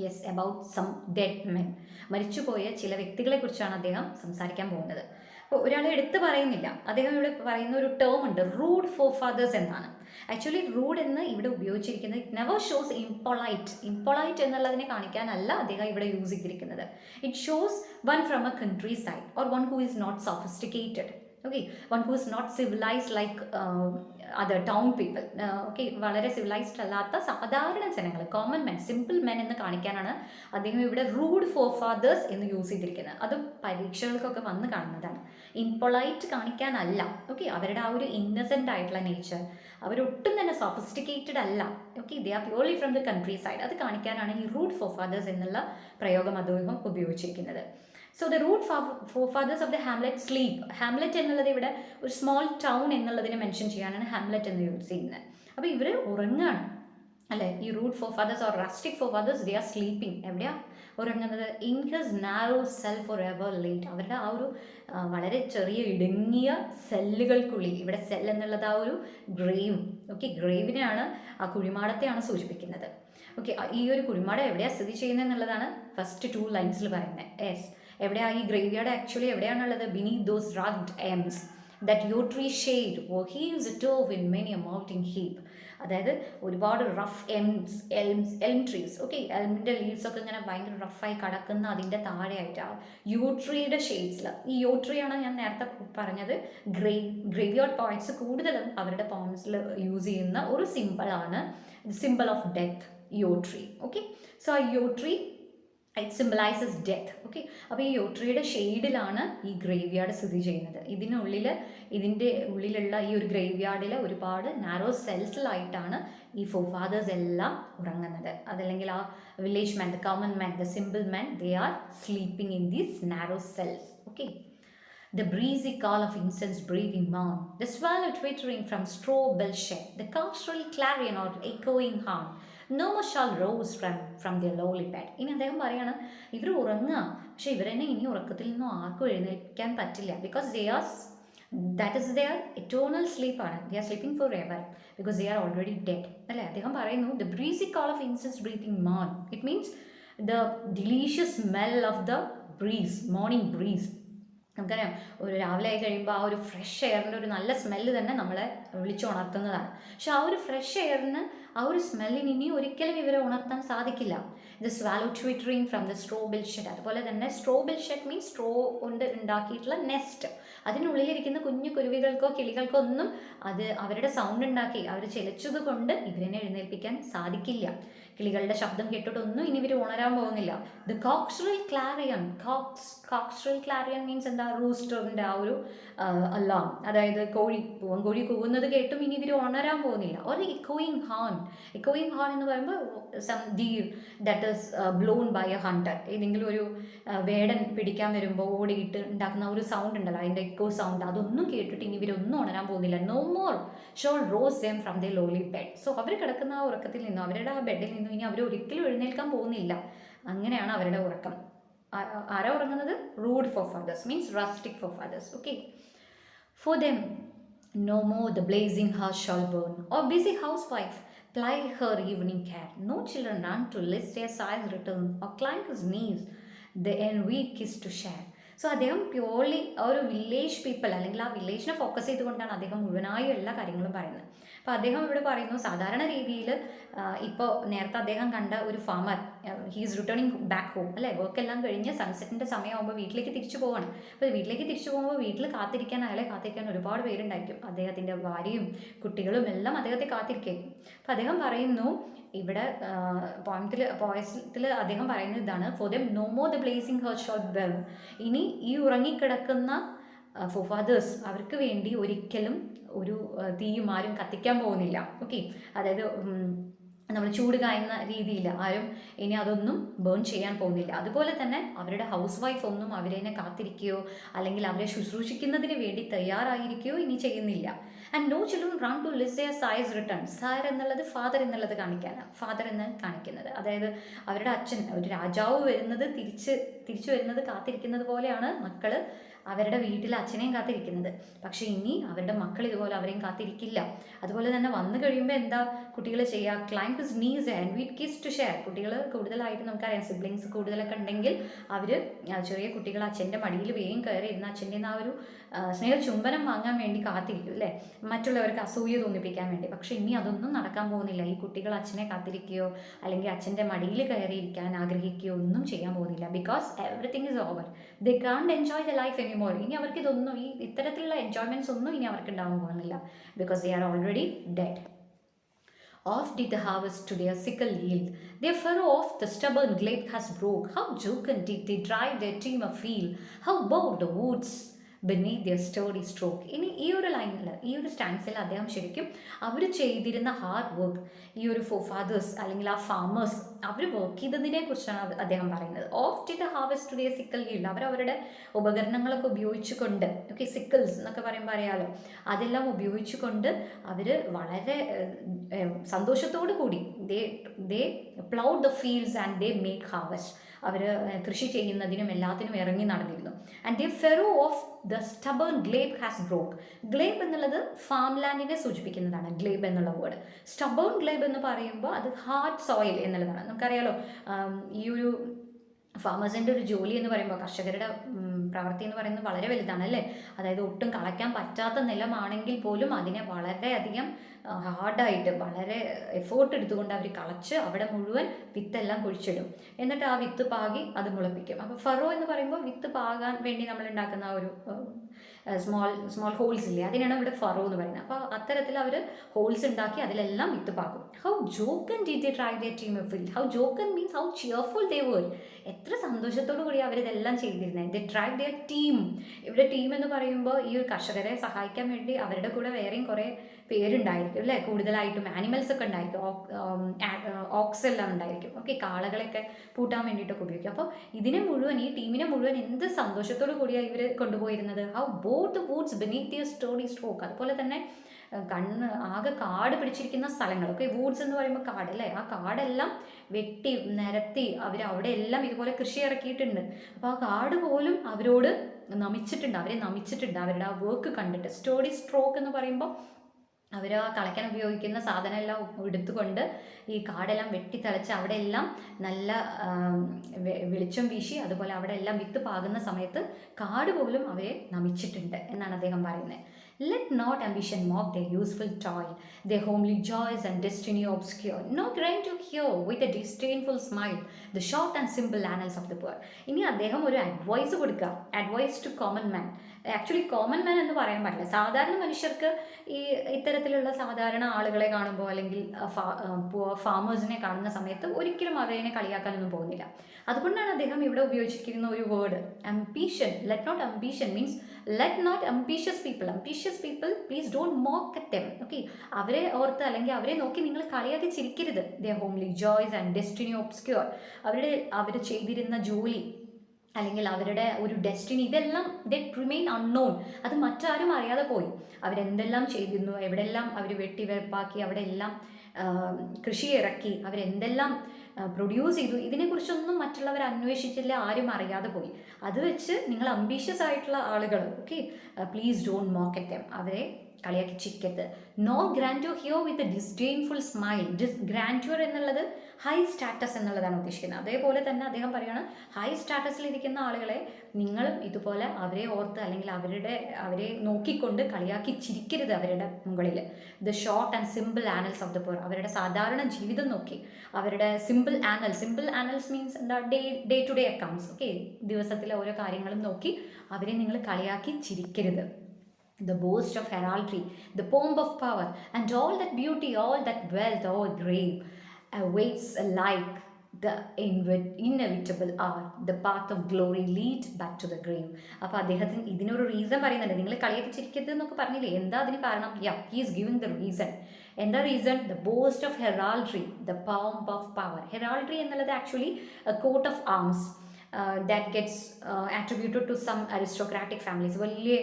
Yes, about some dead men. മരിച്ചുപോയ ചില വ്യക്തികളെ കുറിച്ചാണ് അദ്ദേഹം സംസാരിക്കാൻ പോകുന്നത്. അപ്പോൾ ഒരാളെ എടുത്ത് പറയുന്നില്ല. അദ്ദേഹം ഇവിടെ പറയുന്ന ഒരു ടേം ഉണ്ട്, റൂഡ് ഫോർ ഫാദേഴ്സ് എന്നാണ്. ആക്ച്വലി റൂഡ് എന്ന് ഇവിടെ ഉപയോഗിച്ചിരിക്കുന്നത് ഇറ്റ് നെവർ ഷോസ് ഇംപൊളൈറ്റ് എന്നുള്ളതിനെ കാണിക്കാനല്ല അദ്ദേഹം ഇവിടെ യൂസ് ചെയ്തിരിക്കുന്നത്. It shows one from a countryside or one who is not sophisticated. Okay, one who is not civilised like other town people. Okay, വളരെ civilised അല്ലാത്ത സാധാരണ ജനങ്ങൾ, കോമൺ മെൻ, സിമ്പിൾ മെൻ എന്ന് കാണിക്കാനാണ് അദ്ദേഹം ഇവിടെ റൂഡ് ഫോർ ഫാദേഴ്സ് എന്ന് use ചെയ്തിരിക്കുന്നത്. അത് പരീക്ഷകൾക്കൊക്കെ വന്ന് കാണുന്നതാണ്. ഇംപൊളൈറ്റ് കാണിക്കാനല്ല. ഓക്കെ, അവരുടെ ആ ഒരു ഇന്നസെൻ്റ് ആയിട്ടുള്ള നേച്ചർ, അവരൊട്ടും തന്നെ സോഫിസ്റ്റിക്കേറ്റഡ് അല്ല. Okay, they are purely from the country side. അത് കാണിക്കാനാണ് ഈ റൂഡ് ഫോർ ഫാദേഴ്സ് എന്നുള്ള പ്രയോഗം അദ്ദേഹം ഉപയോഗിച്ചിരിക്കുന്നത്. So the rude forefathers of the hamlet sleep. Hamlet എന്നുള്ളത് ഇവിടെ ഒരു സ്മോൾ ടൗൺ എന്നുള്ളതിനെ മെൻഷൻ ചെയ്യാനാണ് ഹാംലെറ്റ് എന്ന് യൂസ് ചെയ്യുന്നത്. അപ്പോൾ ഇവർ ഉറങ്ങുകയാണ് അല്ലേ. ഈ rude forefathers or rustic forefathers they are sleeping. എവിടെയാണ് ഉറങ്ങുന്നത്? In his narrow cell for ever laid. അവരുടെ ആ ഒരു വളരെ ചെറിയ ഇടുങ്ങിയ സെല്ലുകൾക്കുള്ളിൽ, ഇവിടെ സെൽ എന്നുള്ളത് ആ ഒരു ഗ്രേവ്, ഓക്കെ, ഗ്രേവിനെയാണ്, ആ കുഴിമാടത്തെയാണ് സൂചിപ്പിക്കുന്നത്. ഓക്കെ, ഈ ഒരു കുഴിമാടം എവിടെയാണ് സ്ഥിതി ചെയ്യുന്നത് എന്നുള്ളതാണ് ഫസ്റ്റ് 2 ലൈൻസിൽ പറയുന്നത്. യെസ്, എവിടെയാണ് ഈ ഗ്രേവ്യാർഡ് ആക്ച്വലി എവിടെയാണുള്ളത്? Beneath those rugged elms that yew tree shade oh heaves it off in many a mounting heap. അതായത് ഒരുപാട് റഫ് എൽം ട്രീസ്, ഓക്കെ, എൽമിൻ്റെ ലീവ്സ് ഒക്കെ ഇങ്ങനെ ഭയങ്കര റഫായി കിടക്കുന്ന അതിൻ്റെ താഴെയായിട്ടാണ് യോ ട്രീയുടെ ഷെയ്ഡ്സിൽ. ഈ യോ ട്രീ ആണ് ഞാൻ നേരത്തെ പറഞ്ഞത്, ഗ്രേവ്യാർഡ് പോയിന്റ്സ് കൂടുതലും അവരുടെ പോയിന്റ്സിൽ യൂസ് ചെയ്യുന്ന ഒരു സിമ്പിളാണ്, സിമ്പിൾ ഓഫ് ഡെത്ത്, യോ ട്രീ. ഓക്കെ, സോ ആ യോ tree it symbolises death. Okay, അപ്പോൾ ഈ യോട്രിയുടെ ഷെയ്ഡിലാണ് ഈ ഗ്രേവ്യാർഡ് സ്ഥിതി ചെയ്യുന്നത്. ഇതിൻ്റെ ഉള്ളിലുള്ള ഈ ഒരു ഗ്രേവ്യാർഡിൽ ഒരുപാട് നാരോ സെൽസിലായിട്ടാണ് ഈ ഫോർഫാദേഴ്സ് എല്ലാം ഉറങ്ങുന്നത്. അതല്ലെങ്കിൽ ആ village men, the common men, the simple men, they are sleeping in these narrow cells. Okay, the breezy call of incense breathing mourn, the swallow twittering from straw bell shed, the cock's shrill clarion or echoing horn, no more shall rose from their lowly bed. ഇനി അദ്ദേഹം പറയാണ്, ഇവർ ഉറങ്ങുക, പക്ഷെ ഇവരെന്നെ ഇനി ഉറക്കത്തിൽ നിന്നും ആർക്കും എഴുന്നേൽക്കാൻ പറ്റില്ല. Because that is their eternal സ്ലീപ്പാണ്. They are sleeping for ever because they are already dead അല്ലേ. അദ്ദേഹം പറയുന്നു the breezy call of incense breathing മോൺ, it means the delicious smell of the breeze, morning breeze. നമുക്കറിയാം, ഒരു രാവിലെ ആയി കഴിയുമ്പോൾ ആ ഒരു ഫ്രഷ് എയറിൻ്റെ ഒരു നല്ല സ്മെല്ല് തന്നെ നമ്മളെ വിളിച്ചുണർത്തുന്നതാണ്. പക്ഷെ ആ ഒരു ഫ്രഷ് എയറിന്, ആ ഒരു സ്മെല്ലിന് ഇനി ഒരിക്കലും ഇവരെ ഉണർത്താൻ സാധിക്കില്ല. The swallow twittering from the straw built shed. അതുപോലെ തന്നെ straw built shed means straw കൊണ്ട് ഉണ്ടാക്കിയിട്ടുള്ള നെസ്റ്റ്. അതിനുള്ളിലിരിക്കുന്ന കുഞ്ഞു കുരുവികൾക്കോ കിളികൾക്കോ ഒന്നും അവരുടെ സൗണ്ട് ഉണ്ടാക്കി അവർ ചിലച്ചത് കൊണ്ട് ഇവരെന്നെ എഴുന്നേൽപ്പിക്കാൻ സാധിക്കില്ല. കിളികളുടെ ശബ്ദം കേട്ടിട്ടൊന്നും ഇനി ഇവർ ഉണരാൻ പോകുന്നില്ല. ദ കോക്സ്ട്രൽ ക്ലാരിയൻ, കോക്സ്ട്രൽ ക്ലാരിയൻ മീൻസ് എന്താ? റൂസ്റ്ററിൻ്റെ ആ ഒരു അലാം, അതായത് പൂവൻകോഴി കൂവുന്നത് കേട്ടും ഇനി ഇവർ ഉണരാൻ പോകുന്നില്ല. ഒരു ഇക്കോയിങ് ഹോൺ എന്ന് പറയുമ്പോൾ some deer that is blown by a hunter. ഏതെങ്കിലും ഒരു വേടൻ പിടിക്കാൻ വരുമ്പോൾ ഓടിയിട്ട് ഉണ്ടാക്കുന്ന ഒരു സൗണ്ട് ഉണ്ടല്ലോ, അതിൻ്റെ ഇക്കോ സൗണ്ട്, അതൊന്നും കേട്ടിട്ട് ഇനി ഇവരൊന്നും ഉണരാൻ പോകുന്നില്ല. No more shall rouse them from the lowly bed. So അവർ കിടക്കുന്ന ആ ഉറക്കത്തിൽ നിന്നും, അവരുടെ ആ ബെഡിൽ നിന്നും ഇനി അവർ ഒരിക്കലും എഴുന്നേൽക്കാൻ പോകുന്നില്ല. അങ്ങനെയാണ് അവരുടെ ഉറക്കം. ആരാ ഉറങ്ങുന്നത്? Rude forefathers means rustic forefathers. Okay, for them no more the blazing hearth shall burn, or busy housewife ply her evening care. No children run to list their sighs return, or climb his knees the envied kiss to share. So അദ്ദേഹം purely ആ ഒരു village people, അല്ലെങ്കിൽ ആ വില്ലേജിനെ focus ചെയ്തുകൊണ്ടാണ് അദ്ദേഹം മുഴുവനായും എല്ലാ കാര്യങ്ങളും പറയുന്നത്. അപ്പോൾ അദ്ദേഹം ഇവിടെ പറയുന്നു, സാധാരണ രീതിയിൽ ഇപ്പോൾ നേരത്തെ അദ്ദേഹം കണ്ട ഒരു farmer, he's returning back home അല്ലേ, വർക്കെല്ലാം കഴിഞ്ഞ് സൺസെറ്റിൻ്റെ സമയമാകുമ്പോൾ വീട്ടിലേക്ക് തിരിച്ചു പോവാണ്. അപ്പോൾ വീട്ടിലേക്ക് തിരിച്ചു പോകുമ്പോൾ വീട്ടിൽ അയാളെ കാത്തിരിക്കാൻ ഒരുപാട് പേരുണ്ടായിരിക്കും. അദ്ദേഹത്തിൻ്റെ ഭാര്യയും കുട്ടികളും എല്ലാം അദ്ദേഹത്തെ കാത്തിരിക്കും. അപ്പോൾ അദ്ദേഹം പറയുന്നു, ഇവിടെ പോയത്തിൽ അദ്ദേഹം പറയുന്നത് ഇതാണ്, for them no more the blazing hearth shall burn. ഇനി ഈ ഉറങ്ങിക്കിടക്കുന്ന ഫോർഫാദേഴ്സ്, അവർക്ക് വേണ്ടി ഒരിക്കലും ഒരു തീയും ആരും കത്തിക്കാൻ പോകുന്നില്ല. ഓക്കെ, അതായത് നമ്മൾ ചൂട് കായുന്ന രീതിയിൽ ആരും ഇനി അതൊന്നും ബേൺ ചെയ്യാൻ പോകുന്നില്ല. അതുപോലെ തന്നെ അവരുടെ ഹൗസ് വൈഫ് ഒന്നും അവരെ കാത്തിരിക്കുകയോ അല്ലെങ്കിൽ അവരെ ശുശ്രൂഷിക്കുന്നതിന് വേണ്ടി തയ്യാറായിരിക്കുകയോ ഇനി ചെയ്യുന്നില്ല. And no children run to lisp their സൈസ് റിട്ടേൺ. സയർ എന്നുള്ളത് ഫാദർ എന്നുള്ളത് കാണിക്കാനാണ്, ഫാദർ എന്ന് കാണിക്കുന്നത്. അതായത് അവരുടെ അച്ഛൻ, ഒരു രാജാവ് വരുന്നത് തിരിച്ചു വരുന്നത് കാത്തിരിക്കുന്നത് പോലെയാണ് മക്കൾ അവരുടെ വീട്ടിൽ അച്ഛനെയും കാത്തിരിക്കുന്നത്. പക്ഷേ ഇനി അവരുടെ മക്കൾ ഇതുപോലെ അവരെയും കാത്തിരിക്കില്ല. അതുപോലെ തന്നെ വന്നു കഴിയുമ്പോൾ എന്താ കുട്ടികൾ ചെയ്യുക? Climb his knees and wheat kiss to share. കുട്ടികൾ കൂടുതലായിട്ട് നമുക്കറിയാം, സിബ്ലിങ്സ് കൂടുതലൊക്കെ ഉണ്ടെങ്കിൽ അവർ ചെറിയ കുട്ടികൾ അച്ഛൻ്റെ മടിയിൽ വേഗം കയറി ഇരുന്ന് അച്ഛൻ്റെ ആ ഒരു സ്നേഹ ചുംബനം വാങ്ങാൻ വേണ്ടി കാത്തിരിക്കും അല്ലേ, മറ്റുള്ളവർക്ക് അസൂയ തോന്നിപ്പിക്കാൻ വേണ്ടി. പക്ഷെ ഇനി അതൊന്നും നടക്കാൻ പോകുന്നില്ല. ഈ കുട്ടികൾ അച്ഛനെ കാത്തിരിക്കുകയോ അല്ലെങ്കിൽ അച്ഛൻ്റെ മടിയിൽ കയറിയിരിക്കാൻ ആഗ്രഹിക്കുകയോ ഒന്നും ചെയ്യാൻ പോകുന്നില്ല. Because everything is over. They can't enjoy the life anymore. ഇനി അവർക്ക് ഇതൊന്നും, ഇത്തരത്തിലുള്ള എൻജോയ്മെൻറ്റ്സ് ഒന്നും ഇനി അവർക്ക് ഉണ്ടാകാൻ പോകുന്നില്ല. Because they are already dead. Off did the harvest to their sickle yield. Their furrow off the stubborn glade has broke. How jocund did they drive their team afield. How bowed the woods beneath their sturdy stroke. ഇനി ഈ ഒരു ലൈനിൽ, ഈ ഒരു സ്റ്റാൻസിൽ അദ്ദേഹം ശരിക്കും അവർ ചെയ്തിരുന്ന hard work, ഈ ഒരു ഫോർഫാദേഴ്സ് അല്ലെങ്കിൽ ആ ഫാമേഴ്സ് അവർ വർക്ക് ചെയ്തതിനെ കുറിച്ചാണ് അദ്ദേഹം പറയുന്നത്. Oft to the harvest to the sickle yield, അവരവരുടെ ഉപകരണങ്ങളൊക്കെ ഉപയോഗിച്ചുകൊണ്ട്, ഓക്കെ, സിക്കിൾസ് എന്നൊക്കെ പറയുമ്പോൾ അറിയാലോ, അതെല്ലാം ഉപയോഗിച്ചുകൊണ്ട് അവർ വളരെ സന്തോഷത്തോടു കൂടി they ploughed the fields and they make harvest, അവർ കൃഷി ചെയ്യുന്നതിനും എല്ലാത്തിനും ഇറങ്ങി നടന്നിരുന്നു. And the furrow of the stubborn glebe has broke. Glebe എന്നുള്ളത് ഫാം ലാൻഡിനെ സൂചിപ്പിക്കുന്നതാണ്, ഗ്ലേബ് എന്നുള്ള വേർഡ്. സ്റ്റബേൺ ഗ്ലേബ് എന്ന് പറയുമ്പോൾ അത് ഹാർഡ് സോയിൽ എന്നുള്ളതാണ്. നമുക്കറിയാലോ, ഈ ഒരു ഫാമേഴ്സിൻ്റെ ഒരു ജോലി എന്ന് പറയുമ്പോൾ, കർഷകരുടെ പ്രവൃത്തി എന്ന് പറയുന്നത് വളരെ വലുതാണ് അല്ലേ. അതായത് ഒട്ടും കളയ്ക്കാൻ പറ്റാത്ത നിലമാണെങ്കിൽ പോലും അതിനെ വളരെയധികം ഹാർഡായിട്ട് വളരെ എഫേർട്ട് എടുത്തുകൊണ്ട് അവർ കളച്ച് അവിടെ മുഴുവൻ വിത്തെല്ലാം കുഴിച്ചിടും. എന്നിട്ട് ആ വിത്ത് പാകി അത് മുളപ്പിക്കും. അപ്പോൾ ഫറോ എന്ന് പറയുമ്പോൾ വിത്ത് പാകാൻ വേണ്ടി നമ്മൾ ഉണ്ടാക്കുന്ന ഒരു സ്മോൾ ഹോൾസ് ഇല്ലേ, അതിനാണ് ഇവിടെ ഫറോ എന്ന് പറയുന്നത്. അപ്പോൾ അത്തരത്തിൽ അവർ ഹോൾസ് ഉണ്ടാക്കി അതിലെല്ലാം വിത്ത് പാകും. How jocund did they drive their team afield. How jocund means how cheerful they were. എത്ര സന്തോഷത്തോടു കൂടി അവരിതെല്ലാം ചെയ്തിരുന്നത്. They drive their team. ഇവിടെ ടീം എന്ന് പറയുമ്പോൾ ഈ ഒരു കർഷകരെ സഹായിക്കാൻ വേണ്ടി അവരുടെ കൂടെ വേറെയും കുറേ പേരുണ്ടായിരിക്കും അല്ലേ, കൂടുതലായിട്ടും ആനിമൽസ് ഒക്കെ ഉണ്ടായിരിക്കും, ഓക്സ് എല്ലാം ഉണ്ടായിരിക്കും, ഓക്കെ, കാളകളൊക്കെ പൂട്ടാൻ വേണ്ടിയിട്ടൊക്കെ ഉപയോഗിക്കും. അപ്പോൾ ഇതിനെ മുഴുവൻ, ഈ ടീമിനെ മുഴുവൻ എന്ത് സന്തോഷത്തോടു കൂടിയാണ് ഇവർ കൊണ്ടുപോയിരുന്നത്. How bowed the woods beneath their sturdy stroke. അതുപോലെ തന്നെ കണ്ണ് ആകെ കാട് പിടിച്ചിരിക്കുന്ന സ്ഥലങ്ങളൊക്കെ, വൂഡ്സ് എന്ന് പറയുമ്പോൾ കാട് അല്ലേ, ആ കാടെല്ലാം വെട്ടി നിരത്തി അവിടെ എല്ലാം ഇതുപോലെ കൃഷി ഇറക്കിയിട്ടുണ്ട്. അപ്പോൾ ആ കാട് പോലും അവരോട് നമിച്ചിട്ടുണ്ട്, അവരെ നമിച്ചിട്ടുണ്ട് അവരുടെ ആ വർക്ക് കണ്ടിട്ട്. സ്റ്റോറി സ്ട്രോക്ക് എന്ന് പറയുമ്പോൾ അവർ ആ കളയ്ക്കാൻ ഉപയോഗിക്കുന്ന സാധനം എല്ലാം എടുത്തുകൊണ്ട് ഈ കാടെല്ലാം വെട്ടിത്തളച്ച് അവിടെ എല്ലാം നല്ല വെളിച്ചം വീശി, അതുപോലെ അവിടെ എല്ലാം വിത്ത് പാകുന്ന സമയത്ത് കാട് പോലും അവരെ നമിച്ചിട്ടുണ്ട് എന്നാണ് അദ്ദേഹം പറയുന്നത്. Let not ambition mock their useful toil, their homely joys and destiny obscure. No grant to hear with a disdainful smile the short and simple annals of the poor. ഇനി അദ്ദേഹം ഒരു അഡ്വൈസ് കൊടുക്കുക, advice to common man. Actually common man എന്ന് പറയാൻ പറ്റില്ല, സാധാരണ മനുഷ്യർക്ക് ഈ ഇത്തരത്തിലുള്ള സാധാരണ ആളുകളെ കാണുമ്പോൾ അല്ലെങ്കിൽ ഫാമേഴ്സിനെ കാണുന്ന സമയത്ത് ഒരിക്കലും അവരെ കളിയാക്കാനൊന്നും പോകുന്നില്ല. അതുകൊണ്ടാണ് അദ്ദേഹം ഇവിടെ ഉപയോഗിച്ചിരിക്കുന്ന ഒരു word ambition. Let not ambition means let not ambitious people please don't mock at them. Okay, അവരെ ഓർത്ത് അല്ലെങ്കിൽ അവരെ നോക്കി നിങ്ങൾ കളിയാക്കി ചിരിക്കരുത്. Their homely joys and destiny obscure. അവർ ചെയ്തിരുന്ന ജോലി അല്ലെങ്കിൽ അവരുടെ ഒരു ഡെസ്റ്റിനി, ഇതെല്ലാം ദറ്റ് റിമെയിൻ അൺനോൺ. അത് മറ്റാരും അറിയാതെ പോയി. അവരെന്തെല്ലാം ചെയ്തിരുന്നു, എവിടെയെല്ലാം അവർ വെട്ടിവെപ്പാക്കി, അവിടെ എല്ലാം കൃഷി ഇറക്കി, അവരെന്തെല്ലാം പ്രൊഡ്യൂസ് ചെയ്തു, ഇതിനെക്കുറിച്ചൊന്നും മറ്റുള്ളവർ അന്വേഷിച്ചില്ല, ആരും അറിയാതെ പോയി. അത് വെച്ച് നിങ്ങൾ അംബീഷ്യസ് ആയിട്ടുള്ള ആളുകൾ, okay, please don't mock at them, അവരെ കളിയാക്കി ചിരിക്കരുത്. Nor grandeur hear with a disdainful smile. Grandeur എന്നുള്ളത് ഹൈ സ്റ്റാറ്റസ് എന്നുള്ളതാണ് ഉദ്ദേശിക്കുന്നത്. അതേപോലെ തന്നെ അദ്ദേഹം പറയുകയാണ്, ഹൈ സ്റ്റാറ്റസിലിരിക്കുന്ന ആളുകളെ നിങ്ങളും ഇതുപോലെ അവരെ ഓർത്ത് അല്ലെങ്കിൽ അവരെ നോക്കിക്കൊണ്ട് കളിയാക്കി ചിരിക്കരുത് അവരുടെ മുകളിൽ. The short and simple annals of the poor. അവരുടെ സാധാരണ ജീവിതം നോക്കി, അവരുടെ സിമ്പിൾ ആനൽസ് മീൻസ് എന്താ, day to day accounts, okay, ദിവസത്തിലെ ഓരോ കാര്യങ്ങളും നോക്കി അവരെ നിങ്ങൾ കളിയാക്കി ചിരിക്കരുത്. The boast of heraldry, the pomp of power, and all that beauty, all that wealth or grave awaits alike the inevitable hour. The path of glory lead back to the grave. അപ്പോൾ അദ്ദേഹത്തിന് ഇതിനൊരു reason പറയുന്നുണ്ട്. നിങ്ങൾ കളിയൊക്കെ ചിരിക്കരുത് എന്നൊക്കെ പറഞ്ഞില്ലേ, എന്താ അതിന് കാരണം? he is giving the reason. എന്താ reason? the boast of heraldry, the pomp of power. heraldry എന്നുള്ളത് actually a coat of arms that gets attributed to some aristocratic families. വലിയ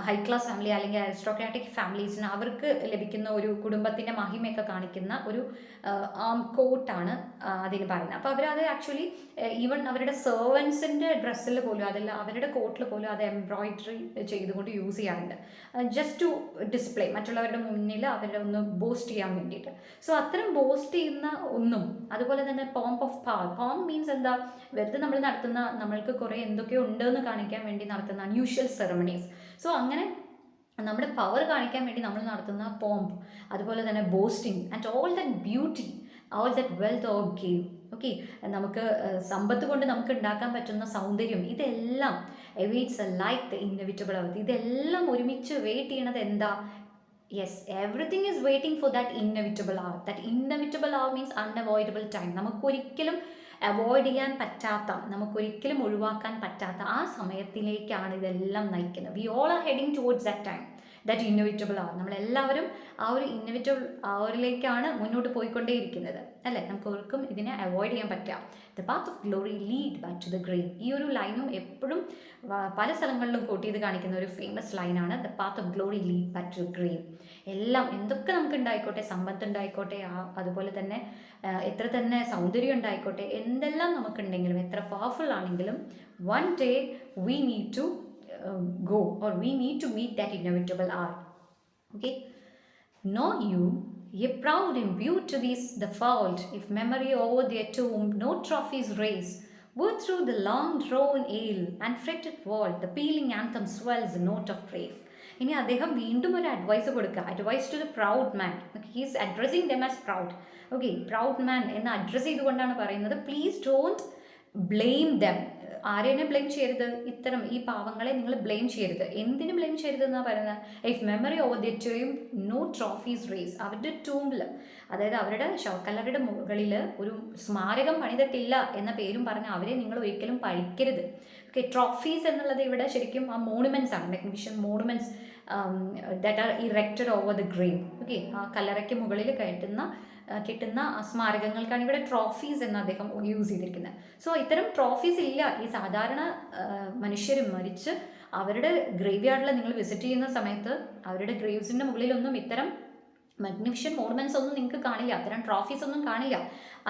ഹൈ ക്ലാസ് ഫാമിലി അല്ലെങ്കിൽ അരിസ്റ്റോക്രാറ്റിക് ഫാമിലീസിന് അവർക്ക് ലഭിക്കുന്ന ഒരു കുടുംബത്തിൻ്റെ മഹിമയൊക്കെ കാണിക്കുന്ന ഒരു ആം കോട്ടാണ് അതിന് പറയുന്നത്. അപ്പോൾ അവരത് ആക്ച്വലി ഈവൻ അവരുടെ സെർവൻസിൻ്റെ ഡ്രസ്സിൽ പോലും അതെല്ലാം അവരുടെ കോട്ടിൽ പോലും അത് എംബ്രോയിഡറി ചെയ്തുകൊണ്ട് യൂസ് ചെയ്യാറുണ്ട്, ജസ്റ്റ് ടു ഡിസ്പ്ലേ, മറ്റുള്ളവരുടെ മുന്നിൽ അവരെ ഒന്ന് ബോസ്റ്റ് ചെയ്യാൻ വേണ്ടിയിട്ട്. സോ അത്തരം ബോസ്റ്റ് ചെയ്യുന്ന ഒന്നും, അതുപോലെ തന്നെ പോംപ് ഓഫ് പവർ. പോംപ് മീൻസ് എന്താ, വെറുതെ നമ്മൾ നടത്തുന്ന, നമ്മൾക്ക് കുറേ എന്തൊക്കെയോ ഉണ്ടെന്ന് കാണിക്കാൻ വേണ്ടി നടത്തുന്ന അൺയൂഷ്വൽ സെറമണീസ്. സോ അങ്ങനെ നമ്മുടെ പവർ കാണിക്കാൻ വേണ്ടി നമ്മൾ നടത്തുന്ന പോംപ്, അതുപോലെ തന്നെ boasting and all that beauty, all that wealth e'er gave. Okay, നമുക്ക് സമ്പത്ത് കൊണ്ട് നമുക്ക് ഉണ്ടാക്കാൻ പറ്റുന്ന സൗന്ദര്യം, ഇതെല്ലാം awaits like the inevitable hour. ഇതെല്ലാം ഒരുമിച്ച് വെയിറ്റ് ചെയ്യണത് എന്താ? Yes, everything is waiting for that inevitable hour. That inevitable hour means unavoidable time. നമുക്കൊരിക്കലും അവോയ്ഡ് ചെയ്യാൻ പറ്റാത്ത, നമുക്കൊരിക്കലും ഒഴിവാക്കാൻ പറ്റാത്ത ആ സമയത്തിലേക്കാണ് ഇതെല്ലാം നയിക്കുന്നത്. We all are heading towards that time, that inevitable ആണ്. നമ്മളെല്ലാവരും ആ ഒരു ഇന്നോവേറ്റബിൾ അവറിലേക്കാണ് മുന്നോട്ട് പോയിക്കൊണ്ടേയിരിക്കുന്നത്, അല്ലേ? നമുക്ക് ഒരിക്കലും ഇതിനെ അവോയ്ഡ് ചെയ്യാൻ പറ്റുക. The path of glory lead back to the grain. ഈ ഒരു ലൈനും എപ്പോഴും പല സ്ഥലങ്ങളിലും കോട്ട് ചെയ്ത് കാണിക്കുന്ന ഒരു ഫേമസ് ലൈനാണ്, the path of glory lead back to the grain. എല്ലാം എന്തൊക്കെ നമുക്ക് ഉണ്ടായിക്കോട്ടെ, സമ്പത്ത് ഉണ്ടായിക്കോട്ടെ, അതുപോലെ തന്നെ എത്ര തന്നെ സൗന്ദര്യം ഉണ്ടായിക്കോട്ടെ, എന്തെല്ലാം നമുക്കുണ്ടെങ്കിലും, എത്ര പവർഫുൾ ആണെങ്കിലും, one day we need to go, or we need to meet that inevitable hour. Okay, know you, ye proud imbued to these the fault, if memory over their tomb no trophies raise, were through the long drawn ale and fretted vault the pealing anthem swells the note of praise. ഇനി അദ്ദേഹം വീണ്ടും ഒരു advice കൊടുക്കുക, advice to the proud man. He's addressing them as proud. Okay, proud man എന്ന് address ചെയ്തുകൊണ്ടാണ് പറയുന്നത്, please don't blame dum. ആരെയും blame ചെയ്യരുത്, ഇത്തരം ഈ പാവങ്ങളെ നിങ്ങൾ ബ്ലെയിം ചെയ്യരുത്. എന്തിനു ബ്ലെയിം ചെയ്യരുത് എന്നാണ് പറയുന്നത്? If memory over the tomb no trophies raise. അവരുടെ ടൂംബിൽ, അതായത് അവരുടെ ശവക്കല്ലറയുടെ മുകളിൽ ഒരു സ്മാരകം പണിതിട്ടില്ല എന്ന പേരും പറഞ്ഞ് അവരെ നിങ്ങൾ ഒരിക്കലും പഴിക്കരുത്. ഓക്കെ, ട്രോഫീസ് എന്നുള്ളത് ഇവിടെ ശരിക്കും ആ മോണുമെന്റ്സ് ആണ്, magnificent monuments that are erected over the grave. Okay, ആ കല്ലറയ്ക്ക് മുകളിൽ കിട്ടുന്ന സ്മാരകങ്ങൾക്കാണ് ഇവിടെ ട്രോഫീസ് എന്ന് അദ്ദേഹം യൂസ് ചെയ്തിരിക്കുന്നത്. സോ ഇത്തരം ട്രോഫീസ് ഇല്ല. ഈ സാധാരണ മനുഷ്യർ മരിച്ച് അവരുടെ ഗ്രേവ് യാർഡിൽ നിങ്ങൾ വിസിറ്റ് ചെയ്യുന്ന സമയത്ത് അവരുടെ ഗ്രേവ്സിൻ്റെ മുകളിലൊന്നും ഇത്തരം മാഗ്നിഫിഷ്യൻ മോണമെന്റ്സ് ഒന്നും നിങ്ങൾക്ക് കാണില്ല, അത്തരം ട്രോഫീസ് ഒന്നും കാണില്ല.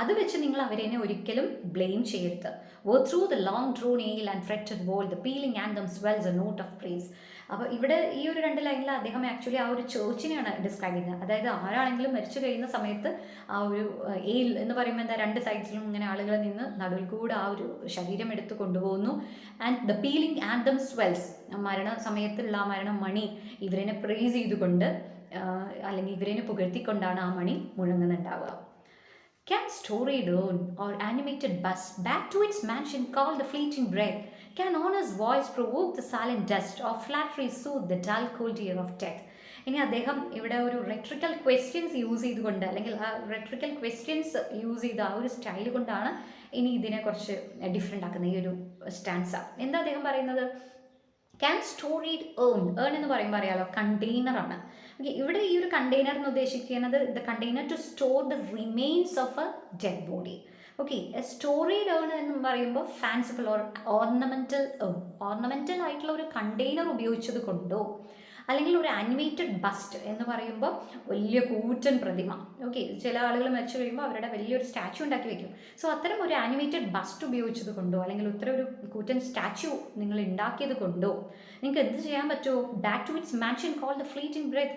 അത് വെച്ച് നിങ്ങൾ അവരെ ഒരിക്കലും ബ്ലെയിം ചെയ്യരുത്. Where through the long drawn aisle and fretted vault the pealing anthem swells a note of praise. അപ്പോൾ ഇവിടെ ഈ ഒരു 2 ലൈനിൽ അദ്ദേഹം ആക്ച്വലി ആ ഒരു ചേർച്ചിനെയാണ് ഡിസ്ക്രൈബ് ചെയ്യുന്നത്. അതായത് ആരാണെങ്കിലും മരിച്ചു കഴിയുന്ന സമയത്ത് ആ ഒരു എയിൽ എന്ന് പറയുമ്പോൾ എന്താ, 2 സൈഡ്സിലും ഇങ്ങനെ ആളുകൾ നിന്ന് നടുവിൽ കൂടെ ആ ഒരു ശരീരം എടുത്ത് കൊണ്ടുപോകുന്നു. ആൻഡ് ദ പീലിംഗ് ആൻഡം സ്വെൽസ്, മരണ സമയത്തുള്ള ആ മരണം മണി ഇവരെ പ്രൈസ് ചെയ്തുകൊണ്ട് അല്ലെങ്കിൽ ഇവരെ പുകഴ്ത്തിക്കൊണ്ടാണ് ആ മണി മുഴങ്ങുന്നുണ്ടാവുക. Can storied urn or animated bus back to its mansion call the fleeting breath? Can honor's voice provoke the silent dust, or flattery soothe the dull cold ear of death? ഇനി അദ്ദേഹം ഇവിടെ ഒരു rhetorical questions use ചെയ്തുകൊണ്ട്, അല്ലെങ്കിൽ ആ rhetorical questions use ചെയ്ത് ആ ഒരു സ്റ്റൈൽ കൊണ്ടാണ് ഇനി ഇതിനെ കുറച്ച് ഡിഫറെൻ്റ് ആക്കുന്നത് ഈ ഒരു സ്റ്റാൻസ. എന്താ അദ്ദേഹം പറയുന്നത്? ക്യാൻ സ്റ്റോറീഡ് ഏൺ എന്ന് പറയുമ്പോൾ അറിയാലോ, കണ്ടെയ്നറാണ്. ഓക്കെ, ഇവിടെ ഈ ഒരു കണ്ടെയ്നർ എന്ന് ഉദ്ദേശിക്കുന്നത് the container to store the remains of a dead body. Okay, storied urn എന്ന് പറയുമ്പോൾ ഫാൻസിഫുൾ ഓർ ഓർണമെന്റൽ ആയിട്ടുള്ള ഒരു കണ്ടെയ്നർ ഉപയോഗിച്ചത് കൊണ്ടോ, അല്ലെങ്കിൽ ഒരു ആനിമേറ്റഡ് ബസ്റ്റ് എന്ന് പറയുമ്പോൾ വലിയ കൂറ്റൻ പ്രതിമ. ഓക്കെ, ചില ആളുകൾ മരിച്ചു കഴിയുമ്പോൾ അവരുടെ വലിയൊരു സ്റ്റാച്ചു ഉണ്ടാക്കി വെക്കും. സോ അത്തരം ഒരു ആനിമേറ്റഡ് ബസ്റ്റ് ഉപയോഗിച്ചത് കൊണ്ടോ, അല്ലെങ്കിൽ ഇത്തരം ഒരു കൂറ്റൻ സ്റ്റാച്ചു നിങ്ങൾ ഉണ്ടാക്കിയത് കൊണ്ടോ നിങ്ങൾക്ക് എന്ത് ചെയ്യാൻ പറ്റുമോ? Back to its mansion call the fleeting breath.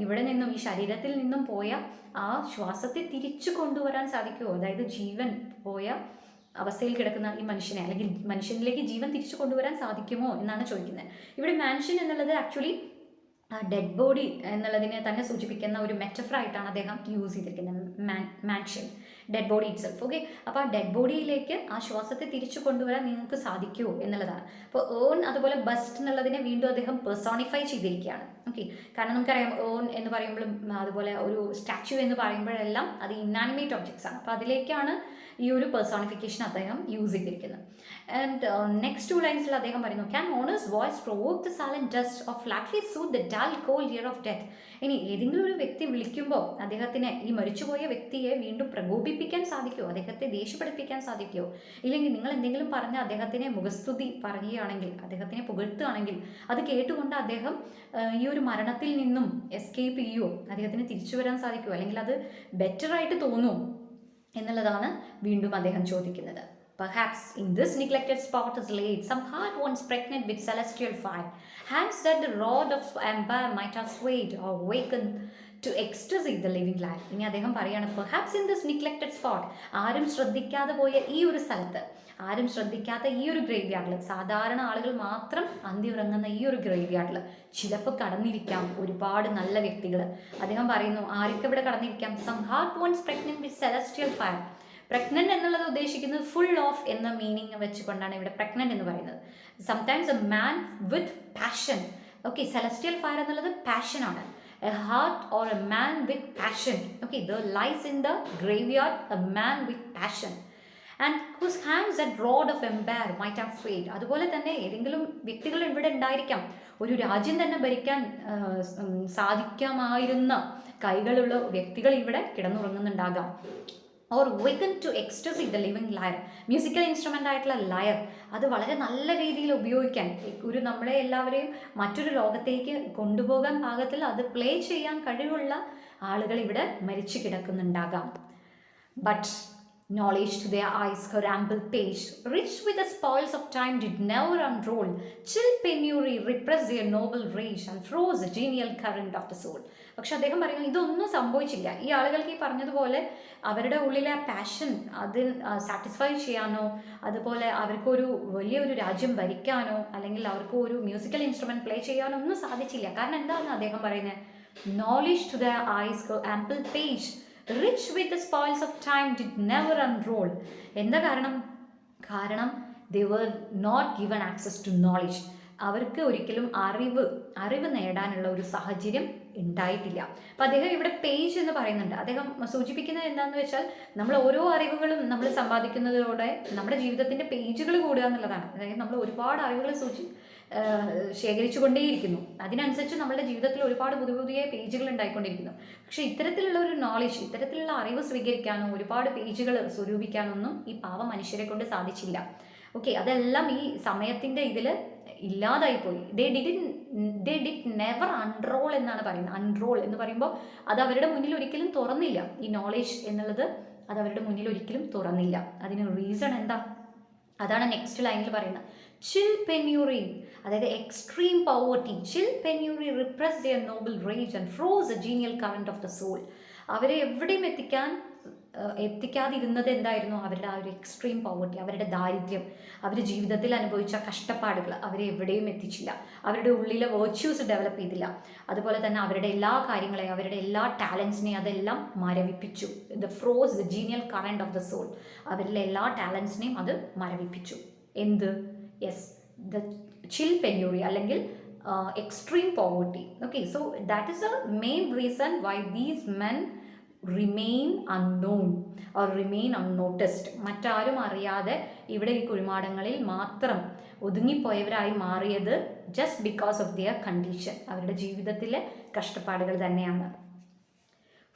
ഇവിടെ നിന്നും, ഈ ശരീരത്തിൽ നിന്നും പോയ ആ ശ്വാസത്തെ തിരിച്ചു കൊണ്ടുവരാൻ സാധിക്കുമോ? അതായത് ജീവൻ പോയ അവസ്ഥയിൽ കിടക്കുന്ന ഈ മനുഷ്യനെ, അല്ലെങ്കിൽ മനുഷ്യനിലേക്ക് ജീവൻ തിരിച്ചു കൊണ്ടുവരാൻ സാധിക്കുമോ എന്നാണ് ചോദിക്കുന്നത്. ഇവിടെ മാൻഷൻ എന്നുള്ളത് ആക്ച്വലി ഡെഡ് ബോഡി എന്നുള്ളതിനെ തന്നെ സൂചിപ്പിക്കുന്ന ഒരു മെറ്റഫറായിട്ടാണ് അദ്ദേഹം യൂസ് ചെയ്തിരിക്കുന്നത്. Mansion, dead body it self. Okay, അപ്പോൾ ആ ഡെഡ് ബോഡിയിലേക്ക് ആ ശ്വാസത്തെ തിരിച്ചു കൊണ്ടുവരാൻ നിങ്ങൾക്ക് സാധിക്കുമോ എന്നുള്ളതാണ്. അപ്പോൾ ഏൺ അതുപോലെ ബസ്റ്റ് എന്നുള്ളതിനെ വീണ്ടും അദ്ദേഹം പേഴ്സോണിഫൈ ചെയ്തിരിക്കുകയാണ്. ഓക്കെ, കാരണം നമുക്കറിയാം ഏൺ എന്ന് പറയുമ്പോഴും അതുപോലെ ഒരു സ്റ്റാച്യു എന്ന് പറയുമ്പോഴെല്ലാം അത് ഇന്നാനിമേറ്റ് ഒബ്ജക്ട്സ് ആണ്. അപ്പോൾ അതിലേക്കാണ് ഈ ഒരു പേഴ്സോണിഫിക്കേഷൻ അദ്ദേഹം യൂസ് ചെയ്തിരിക്കുന്നത്. ആൻഡ് നെക്സ്റ്റ് 2 ലൈൻസിൽ അദ്ദേഹം പറയുന്നു, can honour's voice provoke the silent dust or flattery soothe the dull cold ear of death. ഇനി ഏതെങ്കിലും ഒരു വ്യക്തി വിളിക്കുമ്പോൾ അദ്ദേഹത്തിനെ, ഈ മരിച്ചുപോയ വ്യക്തിയെ വീണ്ടും പ്രകോപിപ്പിക്കാൻ സാധിക്കുമോ? അദ്ദേഹത്തെ ദേഷ്യപ്പെടുപ്പിക്കാൻ സാധിക്കുമോ? ഇല്ലെങ്കിൽ നിങ്ങൾ എന്തെങ്കിലും പറഞ്ഞ് അദ്ദേഹത്തിനെ മുഖസ്തുതി പറയുകയാണെങ്കിൽ, അദ്ദേഹത്തിനെ പുകഴ്ത്തുകയാണെങ്കിൽ അത് കേട്ടുകൊണ്ട് അദ്ദേഹം ഈ ഒരു മരണത്തിൽ നിന്നും എസ്കേപ്പ് ചെയ്യുമോ? അദ്ദേഹത്തിന് തിരിച്ചു വരാൻ സാധിക്കുമോ? അല്ലെങ്കിൽ അത് ബെറ്ററായിട്ട് തോന്നുമോ എന്നുള്ളതാണ് വീണ്ടും അദ്ദേഹം ചോദിക്കുന്നത്. Perhaps in this neglected spot is laid some heart once pregnant with celestial fire, hands that the rod of empire might have swayed or wakened to ecstasy the living life. ഇനി അദ്ദേഹം പറയാണ്, പെർഹാപ്സ് ഇൻ ദിസ് നെഗ്ലെക്റ്റഡ് സ്പോട്ട്, ആരും ശ്രദ്ധിക്കാതെ പോയ ഈ ഒരു സ്ഥലത്ത്, ആരും ശ്രദ്ധിക്കാത്ത ഈ ഒരു ഗ്രേവ് യാർഡിൽ, സാധാരണ ആളുകൾ മാത്രം അന്തി ഉറങ്ങുന്ന ഈ ഒരു ഗ്രേവ് യാർഡിൽ ചിലപ്പോൾ കടന്നിരിക്കാം ഒരുപാട് നല്ല വ്യക്തികൾ. അദ്ദേഹം പറയുന്നു, ആരൊക്കെ ഇവിടെ കടന്നിരിക്കാം? സം ഹാർട്ട് വൺസ് പ്രഗ്നന്റ് വിത്ത് സെലസ്റ്റിയൽ ഫയർ. പ്രഗ്നന്റ് എന്നുള്ളത് ഉദ്ദേശിക്കുന്നത് ഫുൾ ഓഫ് എന്ന മീനിങ് വെച്ചുകൊണ്ടാണ് ഇവിടെ പ്രഗ്നന്റ് എന്ന് പറയുന്നത്. Sometimes a man with passion. Okay, celestial fire എന്നുള്ളത് പാഷനാണ്. a heart or a man with passion. Okay, there lies in the graveyard a man with passion and whose hands that rod of empire might have failed. അതുപോലെ തന്നെ ഏതെങ്കിലും വ്യക്തികൾ ഇവിടെ ഉണ്ടായിരിക്കാം, ഒരു രാജ്യം തന്നെ ഭരിക്കാൻ സാധിക്കാമായിരുന്ന കൈകളുള്ള വ്യക്തികൾ ഇവിടെ കിടന്നുറങ്ങുന്നുണ്ടാകാം. Or waked to ecstasy the living lyre, musical instrument ആയിട്ടുള്ള ലയർ, അത് വളരെ നല്ല രീതിയിൽ ഉപയോഗിക്കാൻ, ഒരു നമ്മളെ എല്ലാവരെയും മറ്റൊരു ലോകത്തേക്ക് കൊണ്ടുപോകാൻ പാകത്തിൽ അത് പ്ലേ ചെയ്യാൻ കഴിവുള്ള ആളുകൾ ഇവിടെ മരിച്ചു കിടക്കുന്നുണ്ടാകാം. But knowledge to their eyes, her ample page, rich with the spoils of time, did never unroll. Chill penury repressed their noble rage and froze the genial current of the soul. പക്ഷെ അദ്ദേഹം പറയുന്നത് ഇതൊന്നും സംഭവിച്ചില്ല. ഈ ആളുകൾക്ക് ഈ പറഞ്ഞതുപോലെ അവരുടെ ഉള്ളിലെ പാഷൻ അത് സാറ്റിസ്ഫൈ ചെയ്യാനോ, അതുപോലെ അവർക്കൊരു വലിയൊരു രാജ്യം ഭരിക്കാനോ, അല്ലെങ്കിൽ അവർക്ക് ഒരു മ്യൂസിക്കൽ ഇൻസ്ട്രുമെന്റ് പ്ലേ ചെയ്യാനോ ഒന്നും സാധിച്ചില്ല. കാരണം എന്താണെന്ന് അദ്ദേഹം പറയുന്നത്, knowledge to their eyes, ample page, rich with the spoils of time, did never unroll. എന്താ കാരണം they were not given access to knowledge. അവർക്ക് ഒരിക്കലും അറിവ് നേടാനുള്ള ഒരു സാഹചര്യം ഉണ്ടായിട്ടില്ല. അപ്പം അദ്ദേഹം ഇവിടെ പേജ് എന്ന് പറയുന്നുണ്ട്. അദ്ദേഹം സൂചിപ്പിക്കുന്നത് എന്താണെന്ന് വെച്ചാൽ, നമ്മൾ ഓരോ അറിവുകളും നമ്മൾ സമ്പാദിക്കുന്നതോടെ നമ്മുടെ ജീവിതത്തിൻ്റെ പേജുകൾ കൂടുക എന്നുള്ളതാണ്. അതായത് നമ്മൾ ഒരുപാട് അറിവുകൾ ശേഖരിച്ചു കൊണ്ടേയിരിക്കുന്നു. അതിനനുസരിച്ച് നമ്മുടെ ജീവിതത്തിൽ ഒരുപാട് പുതിയ പേജുകൾ ഉണ്ടായിക്കൊണ്ടിരിക്കുന്നു. പക്ഷെ ഇത്തരത്തിലുള്ള ഒരു നോളജ്, ഇത്തരത്തിലുള്ള അറിവ് സ്വീകരിക്കാനോ ഒരുപാട് പേജുകൾ സ്വരൂപിക്കാനൊന്നും ഈ പാവ മനുഷ്യരെ കൊണ്ട് സാധിച്ചില്ല. ഓക്കെ, അതെല്ലാം ഈ സമയത്തിൻ്റെ ഇതിൽ ഇല്ലാതായിപ്പോയി. ദേ ഡിഡ് നെവർ അൺറോൾ എന്നാണ് പറയുന്നത്. അൺറോൾ എന്ന് പറയുമ്പോൾ അത് അവരുടെ മുന്നിൽ ഒരിക്കലും തുറന്നില്ല. ഈ നോളജ് എന്നുള്ളത് അത് അവരുടെ മുന്നിൽ ഒരിക്കലും തുറന്നില്ല. അതിന് റീസൺ എന്താ? അതാണ് നെക്സ്റ്റ് ലൈനിൽ പറയുന്നത്. ചിൽ പെന്യൂറി, അതായത് extreme poverty. Chill penury repress their noble rage and froze a genial current of the soul. അവരെ എവിടെയും എത്തിക്കാതിരുന്നത് എന്തായിരുന്നു? അവരുടെ ആ ഒരു എക്സ്ട്രീം പവർട്ടി, അവരുടെ ദാരിദ്ര്യം, അവർ ജീവിതത്തിൽ അനുഭവിച്ച കഷ്ടപ്പാടുകൾ അവരെ എവിടെയും എത്തിച്ചില്ല. അവരുടെ ഉള്ളിലെ വേർച്യൂസ് ഡെവലപ്പ് ചെയ്തില്ല. അതുപോലെ തന്നെ അവരുടെ എല്ലാ കാര്യങ്ങളെയും, അവരുടെ എല്ലാ ടാലൻസിനെയും അതെല്ലാം മരവിപ്പിച്ചു. The froze the genial current of the soul, അവരിലെ എല്ലാ ടാലൻസിനെയും അത് മരവിപ്പിച്ചു. എന്ത്? യെസ്, ദ ചിൽ പെന്യൂറി അല്ലെങ്കിൽ extreme poverty. Okay, so that is the main reason why these men remain unknown or remain unnoticed. മറ്റാരും അറിയാതെ ഇവിടെ ഈ കുഴിമാടങ്ങളിൽ മാത്രം ഒതുങ്ങിപ്പോയവരായി മാറിയത് just because of their condition, അവരുടെ ജീവിതത്തിലെ കഷ്ടപ്പാടുകൾ തന്നെയാണ്.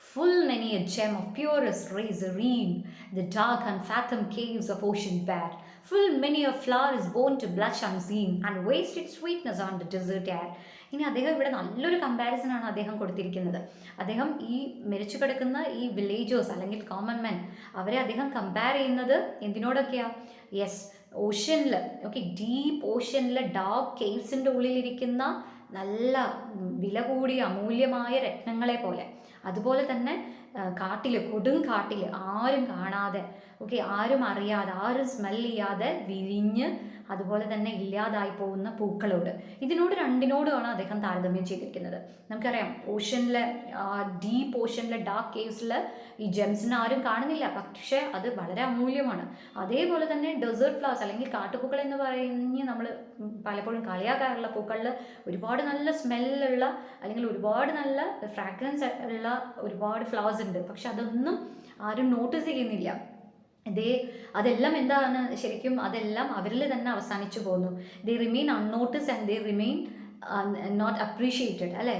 Full many a gem of purest ray serene, the dark unfathomed caves of ocean bare. Full many a flower is born to blush unseen and waste its sweetness on the desert air. ഇനി അദ്ദേഹം ഇവിടെ നല്ലൊരു comparison ആണ് അദ്ദേഹം കൊടുത്തിരിക്കുന്നത്. അദ്ദേഹം ഈ മരിച്ചു കിടക്കുന്ന ഈ വില്ലേജേഴ്സ് അല്ലെങ്കിൽ കോമൺ മെൻ, അവരെ അദ്ദേഹം കമ്പയർ ചെയ്യുന്നത് എന്തിനോടൊക്കെയാണ്? യെസ്, ഓഷ്യനിൽ. ഓക്കെ, ഡീപ്പ് ഓഷ്യനിൽ ഡാർക്ക് കേവ്സിൻ്റെ ഉള്ളിലിരിക്കുന്ന നല്ല വില കൂടിയ അമൂല്യമായ രത്നങ്ങളെ പോലെ, അതുപോലെ തന്നെ കാട്ടിൽ, കൊടും കാട്ടിൽ ആരും കാണാതെ, ഓക്കെ, ആരും അറിയാതെ, ആരും സ്മെൽ ചെയ്യാതെ വിരിഞ്ഞ് അതുപോലെ തന്നെ ഇല്ലാതായി പോകുന്ന പൂക്കളോട്, ഇതിനോട് രണ്ടിനോടുമാണ് അദ്ദേഹം താരതമ്യം ചെയ്തിരിക്കുന്നത്. നമുക്കറിയാം, ഓഷ്യനിലെ ഡീപ്പ് ഓഷ്യനിലെ ഡാർക്ക് കേവ്സിൽ ഈ ജെംസിനെ ആരും കാണുന്നില്ല, പക്ഷേ അത് വളരെ അമൂല്യമാണ്. അതേപോലെ തന്നെ ഡെസേർട്ട് ഫ്ലവേഴ്സ് അല്ലെങ്കിൽ കാട്ടുപൂക്കൾ എന്ന് പറഞ്ഞ് നമ്മൾ പലപ്പോഴും കളിയാക്കാറുള്ള പൂക്കളിൽ ഒരുപാട് നല്ല സ്മെല്ലുള്ള അല്ലെങ്കിൽ ഒരുപാട് നല്ല ഫ്രാഗ്രൻസ് ഉള്ള ഒരുപാട് ഫ്ലവേഴ്സ് ഉണ്ട്. പക്ഷെ അതൊന്നും ആരും നോട്ടീസ് ചെയ്യുന്നില്ല. അതെല്ലാം എന്താണ് ശരിക്കും? അതെല്ലാം അവരിൽ തന്നെ അവസാനിച്ചു പോകുന്നു. They remain unnoticed and they remain not appreciated, അല്ലേ?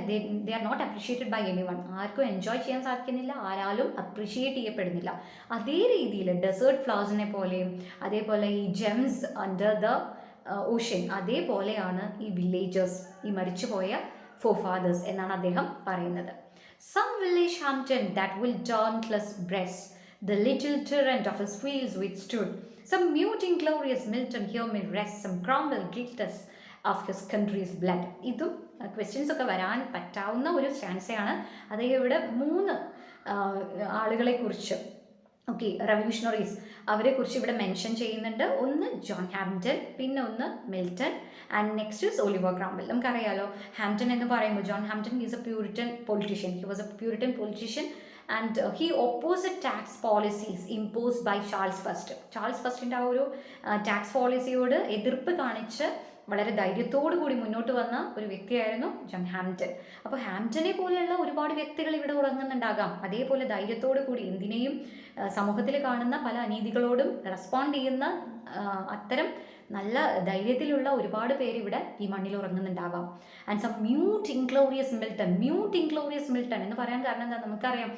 They are not appreciated by anyone. ആർക്കും എൻജോയ് ചെയ്യാൻ സാധിക്കുന്നില്ല, ആരാലും അപ്രീഷിയേറ്റ് ചെയ്യപ്പെടുന്നില്ല. അതേ രീതിയിൽ ഡെസേർട്ട് ഫ്ലവേഴ്സിനെ പോലെയും അതേപോലെ ഈ ജെംസ് അണ്ടർ ദ ഓഷ്യൻ, അതേപോലെയാണ് ഈ വില്ലേജേഴ്സ്, ഈ മരിച്ചുപോയ ഫോർഫാദേഴ്സ് എന്നാണ് അദ്ദേഹം പറയുന്നത്. Some village Hampton that will dauntless breast the little torrent of his fields withstood. Some mute inglorious Milton here may rest, some cromwell guiltless of his country's blood. ഇതും questions ഒക്കെ വരാൻ പറ്റാവുന്ന ഒരു സ്റ്റാൻസയാണ്. അദ്ദേഹം ഇവിടെ 3 ആളുകളെ കുറിച്ച്, ഓക്കെ, റവല്യൂഷണറീസ്, അവരെ കുറിച്ച് ഇവിടെ മെൻഷൻ ചെയ്യുന്നുണ്ട്. ഒന്ന് ജോൺ ഹാംപ്റ്റൺ, പിന്നെ ഒന്ന് Milton, and next is Oliver Cromwell. നമുക്കറിയാലോ, ഹാംപ്റ്റൺ എന്ന് പറയുമ്പോൾ John Hampton is a Puritan politician. He was a Puritan politician and he opposed tax policies imposed by Charles first. Charles ഫസ്റ്റിൻ്റെ ആ ഒരു ടാക്സ് പോളിസിയോട് എതിർപ്പ് കാണിച്ച് വളരെ ധൈര്യത്തോടു കൂടി മുന്നോട്ട് വന്ന ഒരു വ്യക്തിയായിരുന്നു ജോൺ ഹാംപ്റ്റൺ. അപ്പോൾ ഹാംപ്റ്റനെ പോലെയുള്ള ഒരുപാട് വ്യക്തികൾ ഇവിടെ ഉറങ്ങുന്നുണ്ടാകാം. അതേപോലെ ധൈര്യത്തോടു കൂടി എന്തിനേയും സമൂഹത്തിൽ കാണുന്ന പല അനീതികളോടും റെസ്പോണ്ട് ചെയ്യുന്ന അത്തരം നല്ല ധൈര്യത്തിലുള്ള ഒരുപാട് പേര് ഇവിടെ ഈ മണ്ണിൽ ഉറങ്ങുന്നുണ്ടാകാം. And some mute inglorious Milton എന്ന് പറയാൻ കാരണം എന്താ, നമുക്കറിയാം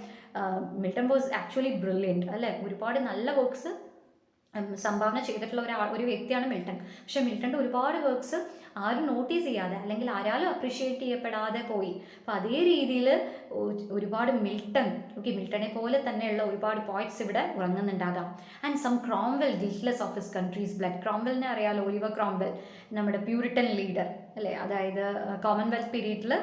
മിൽട്ടൺ വാസ് ആക്ച്വലി ബ്രില്യൻറ്റ് അല്ലേ. ഒരുപാട് നല്ല വർക്ക്സ് സംഭാവന ചെയ്തിട്ടുള്ള ഒരു വ്യക്തിയാണ് മിൽട്ടൺ. പക്ഷെ മിൽട്ടൻ്റെ ഒരുപാട് വർക്ക്സ് ആരും നോട്ടീസ് ചെയ്യാതെ അല്ലെങ്കിൽ ആരാലും അപ്രീഷിയേറ്റ് ചെയ്യപ്പെടാതെ പോയി. അപ്പോൾ അതേ രീതിയിൽ ഒരുപാട് മിൽട്ടനെ പോലെ തന്നെയുള്ള ഒരുപാട് പോയിറ്റ്സ് ഇവിടെ ഉറങ്ങുന്നുണ്ടാകാം. And some Cromwell guiltless of his country's blood. ക്രോംവെലിനെ അറിയാലോ, ഒലിവർ ക്രോംവെൽ, നമ്മുടെ പ്യൂരിറ്റൻ ലീഡർ അല്ലേ. അതായത് കോമൺവെൽത്ത് പീരീഡിൽ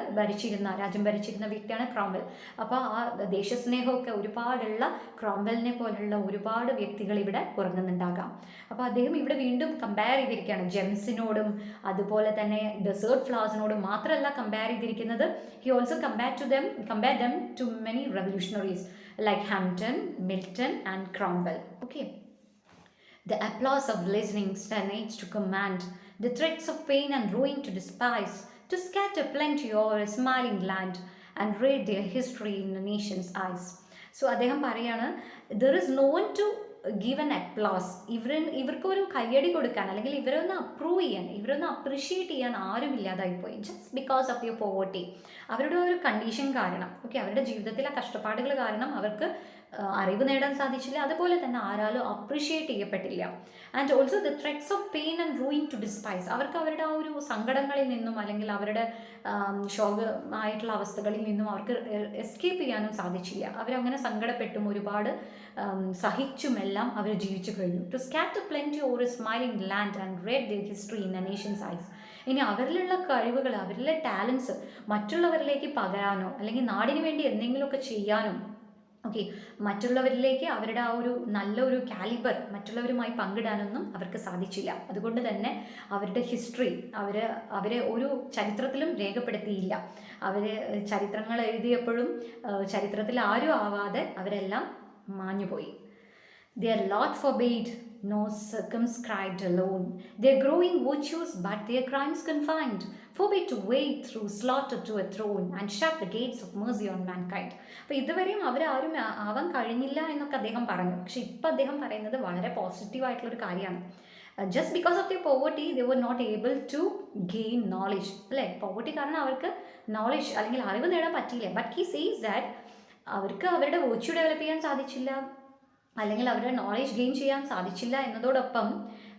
രാജ്യം ഭരിച്ചിരുന്ന വ്യക്തിയാണ് ക്രോംവെൽ. അപ്പോൾ ആ ദേശസ്നേഹമൊക്കെ ഒരുപാടുള്ള ക്രോംവെലിനെ പോലുള്ള ഒരുപാട് വ്യക്തികൾ ഇവിടെ ഉറങ്ങുന്നുണ്ടാകാം. അപ്പോൾ അദ്ദേഹം ഇവിടെ വീണ്ടും കമ്പയർ ചെയ്തിരിക്കുകയാണ് ജെംസിനോടും അതുപോലെ തന്നെ ഡെസേർട്ട് ഫ്ലവേഴ്സിനോടും മാത്രമല്ല കമ്പയർ ചെയ്തിരിക്കുന്നത്. He also compare them to many revolutionaries like Hampton, Milton and Cromwell. Okay. The applause of listening stagnates to command, the threats of pain and ruin to despise, to scatter plenty o'er a smiling land and read their history in the nation's eyes. So അദ്ദേഹം പറയാണ്, there is no one to give an applause. ഇവർക്കൊരു കയ്യടി കൊടുക്കാൻ അല്ലെങ്കിൽ ഇവരൊന്ന് approve ചെയ്യാൻ, ഇവരൊന്ന് appreciate ചെയ്യാൻ ആരും ഇല്ലാതായിപ്പോയി. Just because of their poverty. അവരുടെ ഒരു കണ്ടീഷൻ കാരണം, ഓക്കെ, അവരുടെ ജീവിതത്തിലെ കഷ്ടപ്പാടുകൾ കാരണം അവർക്ക് അറിവ് നേടാൻ സാധിച്ചില്ല. അതുപോലെ തന്നെ ആരാലും അപ്രിഷിയേറ്റ് ചെയ്യപ്പെട്ടില്ല. And also the threats of pain and ruin to despise. അവർക്ക് അവരുടെ ആ ഒരു സങ്കടങ്ങളിൽ നിന്നും അല്ലെങ്കിൽ അവരുടെ ശോകമായിട്ടുള്ള അവസ്ഥകളിൽ നിന്നും അവർക്ക് എസ്കേപ്പ് ചെയ്യാനും സാധിച്ചില്ല. അവരങ്ങനെ സങ്കടപ്പെട്ടും ഒരുപാട് സഹിച്ചുമെല്ലാം അവർ ജീവിച്ചു കഴിഞ്ഞു. To scatter plenty over a smiling land and read their history in a nation's eyes. ഇനി അവരിലുള്ള കഴിവുകൾ, അവരിലെ ടാലൻസ് മറ്റുള്ളവരിലേക്ക് പകരാനോ അല്ലെങ്കിൽ നാടിന് വേണ്ടി എന്തെങ്കിലുമൊക്കെ ചെയ്യാനോ, ഓക്കെ, മറ്റുള്ളവരിലേക്ക് അവരുടെ ആ ഒരു നല്ലൊരു കാലിബർ മറ്റുള്ളവരുമായി പങ്കിടാനൊന്നും അവർക്ക് സാധിച്ചില്ല. അതുകൊണ്ട് തന്നെ അവരുടെ ഹിസ്റ്ററി അവരെ ഒരു ചരിത്രത്തിലും രേഖപ്പെടുത്തിയില്ല. ചരിത്രങ്ങൾ എഴുതിയപ്പോഴും ചരിത്രത്തിൽ ആരും ആവാതെ അവരെല്ലാം മാഞ്ഞുപോയി. Their lot forbade, no circumscribed alone, their growing virtues but their crimes confined, forbade to wade through slaughter to a throne and shut the gates of mercy on mankind. അപ്പോൾ ഇതുവരെയും അവരാരും ആവാൻ കഴിഞ്ഞില്ല എന്നൊക്കെ അദ്ദേഹം പറഞ്ഞു. പക്ഷെ ഇപ്പം അദ്ദേഹം പറയുന്നത് വളരെ പോസിറ്റീവായിട്ടുള്ളൊരു കാര്യമാണ്. Just because of their poverty they were not able to gain knowledge അല്ലേ. പോവർട്ടി കാരണം അവർക്ക് നോളജ് അല്ലെങ്കിൽ അറിവ് നേടാൻ പറ്റിയില്ല. ബട്ട് ഹി സേസ് ദാറ്റ് അവർക്ക് അവരുടെ വെർച്യു ഡെവലപ്പ് ചെയ്യാൻ സാധിച്ചില്ല അല്ലെങ്കിൽ അവരുടെ നോളേജ് ഗെയിൻ ചെയ്യാൻ സാധിച്ചില്ല എന്നതോടൊപ്പം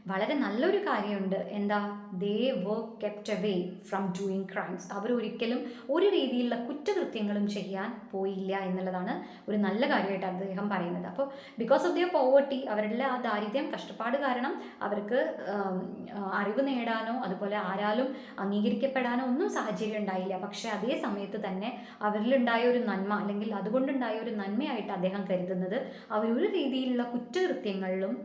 വളരെ നല്ലൊരു കാര്യമുണ്ട്. എന്താ? They were kept away from doing crimes. അവരൊരിക്കലും ഒരു രീതിയിലുള്ള കുറ്റകൃത്യങ്ങളും ചെയ്യാൻ പോയില്ല എന്നുള്ളതാണ് ഒരു നല്ല കാര്യമായിട്ട് അദ്ദേഹം പറയുന്നത്. അപ്പോൾ ബിക്കോസ് ഓഫ് ദിയർ പോവർട്ടി, അവരുടെ ആ ദാരിദ്ര്യം കഷ്ടപ്പാട് കാരണം അവർക്ക് അറിവ് നേടാനോ അതുപോലെ ആരാലും അംഗീകരിക്കപ്പെടാനോ ഒന്നും സാഹചര്യം ഉണ്ടായില്ല. പക്ഷേ അതേ സമയത്ത് തന്നെ അവരിലുണ്ടായ ഒരു നന്മ അല്ലെങ്കിൽ അതുകൊണ്ടുണ്ടായ ഒരു നന്മയായിട്ട് അദ്ദേഹം കരുതുന്നത് അവരൊരു രീതിയിലുള്ള കുറ്റകൃത്യങ്ങളിലും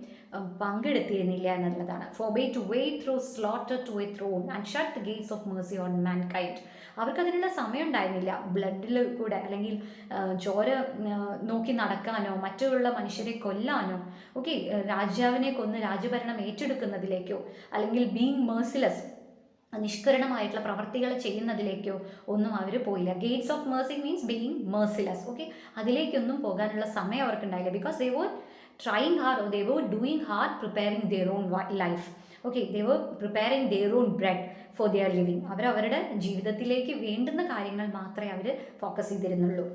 പങ്കെടുത്തിരുന്നില്ല എന്നുള്ളതാണ്. forbade to wade through slaughter to a throne and shut the gates of mercy on mankind. അവർക്കതിനുള്ള സമയം ഉണ്ടായിരുന്നില്ല. ബ്ലഡിൽ കൂടെ അല്ലെങ്കിൽ ചോര നോക്കി നടക്കാനോ മറ്റുള്ള മനുഷ്യരെ കൊല്ലാനോ, ഓക്കെ, രാജാവിനെ കൊന്ന് രാജ്യഭരണം ഏറ്റെടുക്കുന്നതിലേക്കോ അല്ലെങ്കിൽ ബീങ് മേഴ്സിലെസ് നിഷ്കരണമായിട്ടുള്ള പ്രവർത്തികൾ ചെയ്യുന്നതിലേക്കോ ഒന്നും അവർ പോയില്ല. Gates of mercy means being merciless. Okay, അതിലേക്കൊന്നും പോകാനുള്ള സമയം അവർക്കുണ്ടായില്ല. Because they were trying hard or they were doing hard preparing their own life. Okay, they were preparing their own bread for their living. അവരുടെ ജീവിതത്തിലേക്ക് വേണ്ടുന്ന കാര്യങ്ങൾ മാത്രമേ അവർ focus ചെയ്തിരുന്നുള്ളൂ.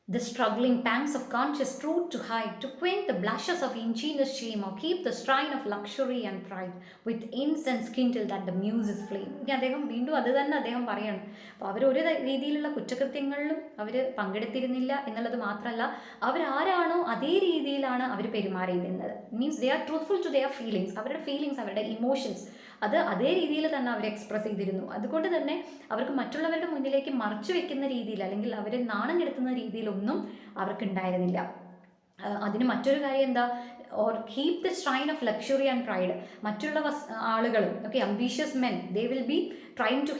The struggling pangs of conscious truth to hide, to quench the blushes of ingenious shame, or keep the shrine of luxury and pride with incense kindled at the muse's flame. ഇനി അദ്ദേഹം വീണ്ടും അത് തന്നെ അദ്ദേഹം പറയാണ്. അപ്പോൾ അവരൊരു രീതിയിലുള്ള കുറ്റകൃത്യങ്ങളിലും അവർ പങ്കെടുത്തിരുന്നില്ല എന്നുള്ളത് മാത്രമല്ല, അവരാരാണോ അതേ രീതിയിലാണ് അവർ പെരുമാറിയിരുന്നത്. Means they are truthful to their feelings. അവരുടെ ഫീലിങ്സ്, അവരുടെ ഇമോഷൻസ് അത് അതേ രീതിയിൽ തന്നെ അവർ എക്സ്പ്രസ് ചെയ്തിരുന്നു. അതുകൊണ്ട് തന്നെ അവർക്ക് മറ്റുള്ളവരുടെ മുന്നിലേക്ക് മറച്ചു വെക്കുന്ന രീതിയിൽ അല്ലെങ്കിൽ അവരെ നാണം കെടുത്തുന്ന രീതിയിലൊന്നും അവർക്കുണ്ടായിരുന്നില്ല. അതിന് മറ്റൊരു കാര്യം എന്താ? Or keep the shrine of luxury and pride. മറ്റുള്ള ആളുകളും, okay, ambitious men, they will be trying to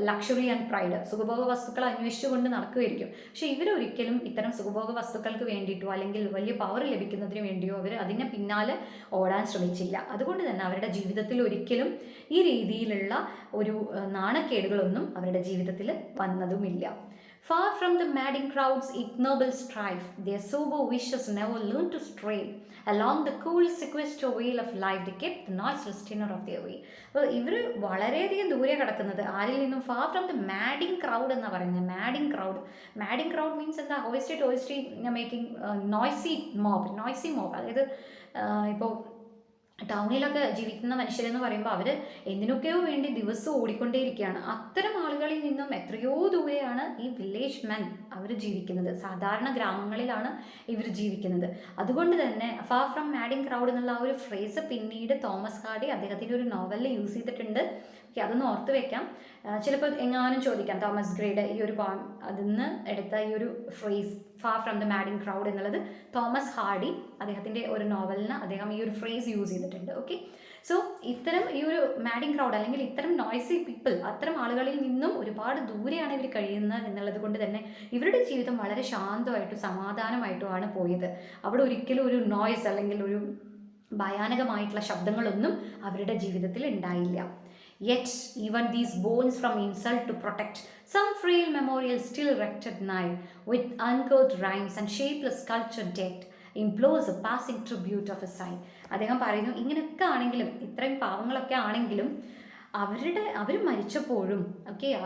luxury and pride, സുഖഭോഗ വസ്തുക്കൾ അന്വേഷിച്ചുകൊണ്ട് നടക്കുകയായിരിക്കും. പക്ഷെ ഇവരൊരിക്കലും ഇത്തരം സുഖഭോഗ വസ്തുക്കൾക്ക് വേണ്ടിയിട്ടോ അല്ലെങ്കിൽ വലിയ പവർ ലഭിക്കുന്നതിന് വേണ്ടിയോ അവർ അതിനെ പിന്നാലെ ഓടാൻ ശ്രമിച്ചില്ല. അതുകൊണ്ട് തന്നെ അവരുടെ ജീവിതത്തിൽ ഒരിക്കലും ഈ രീതിയിലുള്ള ഒരു നാണക്കേടുകളൊന്നും അവരുടെ ജീവിതത്തിൽ വന്നതുമില്ല. Far from the madding crowd's ignoble strife, their sober wishes never learned to stray. Along the cool sequestered wheel of life, they kept the noiseless tenor of their way. അപ്പോൾ ഇവർ വളരെയധികം ദൂരെ കിടക്കുന്നത് ആരിൽ നിന്നും? Far from the madding crowd എന്നാണ് പറയുന്നത്. Madding crowd means എന്താ? ഹോയിസ്റ്റി മേക്കിംഗ് നോയ്സി മോബ്. അതായത് ഇപ്പോൾ ടൗണിലൊക്കെ ജീവിക്കുന്ന മനുഷ്യരെന്ന് പറയുമ്പോൾ അവർ എന്തിനൊക്കെയോ വേണ്ടി ദിവസവും ഓടിക്കൊണ്ടേയിരിക്കുകയാണ്. അത്തരം ആളുകളിൽ നിന്നും എത്രയോ ദൂരെയാണ് ഈ വില്ലേജ് മെൻ അവർ ജീവിക്കുന്നത്. സാധാരണ ഗ്രാമങ്ങളിലാണ് ഇവർ ജീവിക്കുന്നത്. അതുകൊണ്ട് തന്നെ ഫാർ ഫ്രം മാഡിങ് ക്രൗഡ് എന്നുള്ള ആ ഒരു ഫ്രേസ് പിന്നീട് തോമസ് ഹാർഡി അദ്ദേഹത്തിൻ്റെ ഒരു നോവലിൽ യൂസ് ചെയ്തിട്ടുണ്ട്. ഓക്കെ, അതൊന്ന് ഓർത്ത് വെക്കാം. ചിലപ്പോൾ എങ്ങാനും ചോദിക്കാം തോമസ് ഗ്രേയുടെ ഈ ഒരു പോം അതിൽ നിന്ന് എടുത്ത ഈ ഒരു phrase far from the madding crowd എന്നുള്ളത് തോമസ് ഹാർഡി അദ്ദേഹത്തിൻ്റെ ഒരു നോവലിന് അദ്ദേഹം ഈ ഒരു ഫ്രേസ് യൂസ് ചെയ്തിട്ടുണ്ട്. ഓക്കെ, സോ ഇത്തരം ഈ ഒരു മാഡിങ് ക്രൗഡ് അല്ലെങ്കിൽ ഇത്തരം നോയ്സി പീപ്പിൾ, അത്തരം ആളുകളിൽ നിന്നും ഒരുപാട് ദൂരെയാണ് ഇവർ കഴിയുന്നത് എന്നുള്ളത് കൊണ്ട് തന്നെ ഇവരുടെ ജീവിതം വളരെ ശാന്തമായിട്ടും സമാധാനമായിട്ടുമാണ് പോയത്. അവിടെ ഒരിക്കലും ഒരു നോയ്സ് അല്ലെങ്കിൽ ഒരു ഭയാനകമായിട്ടുള്ള ശബ്ദങ്ങളൊന്നും അവരുടെ ജീവിതത്തിൽ ഉണ്ടായില്ല. Yet, even these bones from insult to protect, some frail memorial still erected nigh, with uncouth rhymes and shapeless sculpture decked, implores a passing tribute of a sigh. അദ്ദേഹം പറയുന്നു, ഇങ്ങനെയൊക്കെ ആണെങ്കിലും, ഇത്രയും പാവങ്ങളൊക്കെ ആണെങ്കിലും അവർ മരിച്ചപ്പോഴും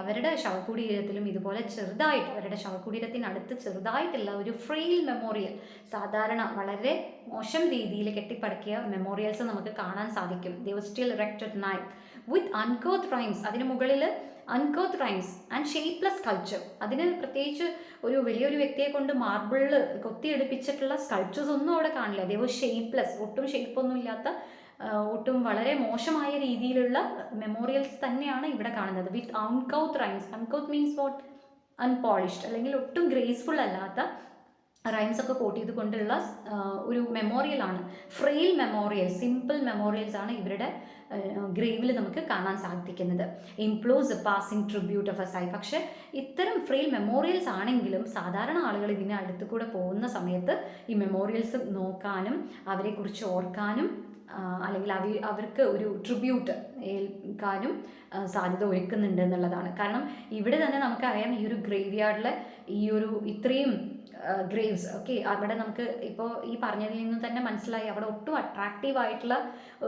അവരുടെ ശവകുടീരത്തിലും ഇതുപോലെ ചെറുതായിട്ട് അവരുടെ ശവകുടീരത്തിനടുത്ത് ചെറുതായിട്ടുള്ള ഒരു ഫ്രെയിൽ മെമ്മോറിയൽ, സാധാരണ വളരെ മോശം രീതിയിൽ കെട്ടിപ്പടുക്കിയ മെമ്മോറിയൽസ് നമുക്ക് കാണാൻ സാധിക്കും. ദേ വർ സ്റ്റിൽ ഇറക്റ്റഡ് നൈ വിത്ത് അൺകോത്ത് റൈംസ്, അതിന് മുകളിൽ അൺകോത്ത് റൈംസ് ആൻഡ് ഷേപ്പ്ലെസ് സ്കൾപ്ചർ. അതിന് പ്രത്യേകിച്ച് ഒരു വലിയൊരു വ്യക്തിയെ കൊണ്ട് മാർബിളിൽ കൊത്തിയെടുപ്പിച്ചിട്ടുള്ള സ്കൾപ്ചേഴ്സ് ഒന്നും അവിടെ കാണില്ല. ദേ വർ ഷേപ്പ്ലെസ്, ഒട്ടും ഷേപ്പൊന്നും ഇല്ലാത്ത ഒട്ടും വളരെ മോശമായ രീതിയിലുള്ള മെമ്മോറിയൽസ് തന്നെയാണ് ഇവിടെ കാണുന്നത്. With uncouth rhymes. Uncouth means what? Unpolished, അല്ലെങ്കിൽ ഒട്ടും ഗ്രേസ്ഫുൾ അല്ലാത്ത റൈംസ് ഒക്കെ കോട്ട് ചെയ്തുകൊണ്ടുള്ള ഒരു മെമ്മോറിയലാണ്. ഫ്രെയിൽ മെമ്മോറിയൽ, സിമ്പിൾ മെമ്മോറിയൽസ് ആണ് ഇവരുടെ ഗ്രേവിൽ നമുക്ക് കാണാൻ സാധിക്കുന്നത്. Implores a passing tribute of a sigh. പക്ഷേ ഇത്തരം ഫ്രെയിൽ മെമ്മോറിയൽസ് ആണെങ്കിലും സാധാരണ ആളുകൾ ഇതിന് അടുത്ത് കൂടെ പോകുന്ന സമയത്ത് ഈ മെമ്മോറിയൽസ് നോക്കാനും അവരെക്കുറിച്ച് ഓർക്കാനും അല്ലെങ്കിൽ അവർക്ക് ഒരു ട്രിബ്യൂട്ട് ഏൽക്കാനും സാധ്യത ഒരുക്കുന്നുണ്ട് എന്നുള്ളതാണ്. കാരണം ഇവിടെ തന്നെ നമുക്കറിയാം ഈ ഒരു ഗ്രേവ് യാർഡിലെ ഈ ഒരു ഇത്രയും ഗ്രേവ്സ് അവിടെ നമുക്ക് ഇപ്പോൾ ഈ പറഞ്ഞതിൽ നിന്ന് തന്നെ മനസ്സിലായി അവിടെ ഒട്ടും അട്രാക്റ്റീവ് ആയിട്ടുള്ള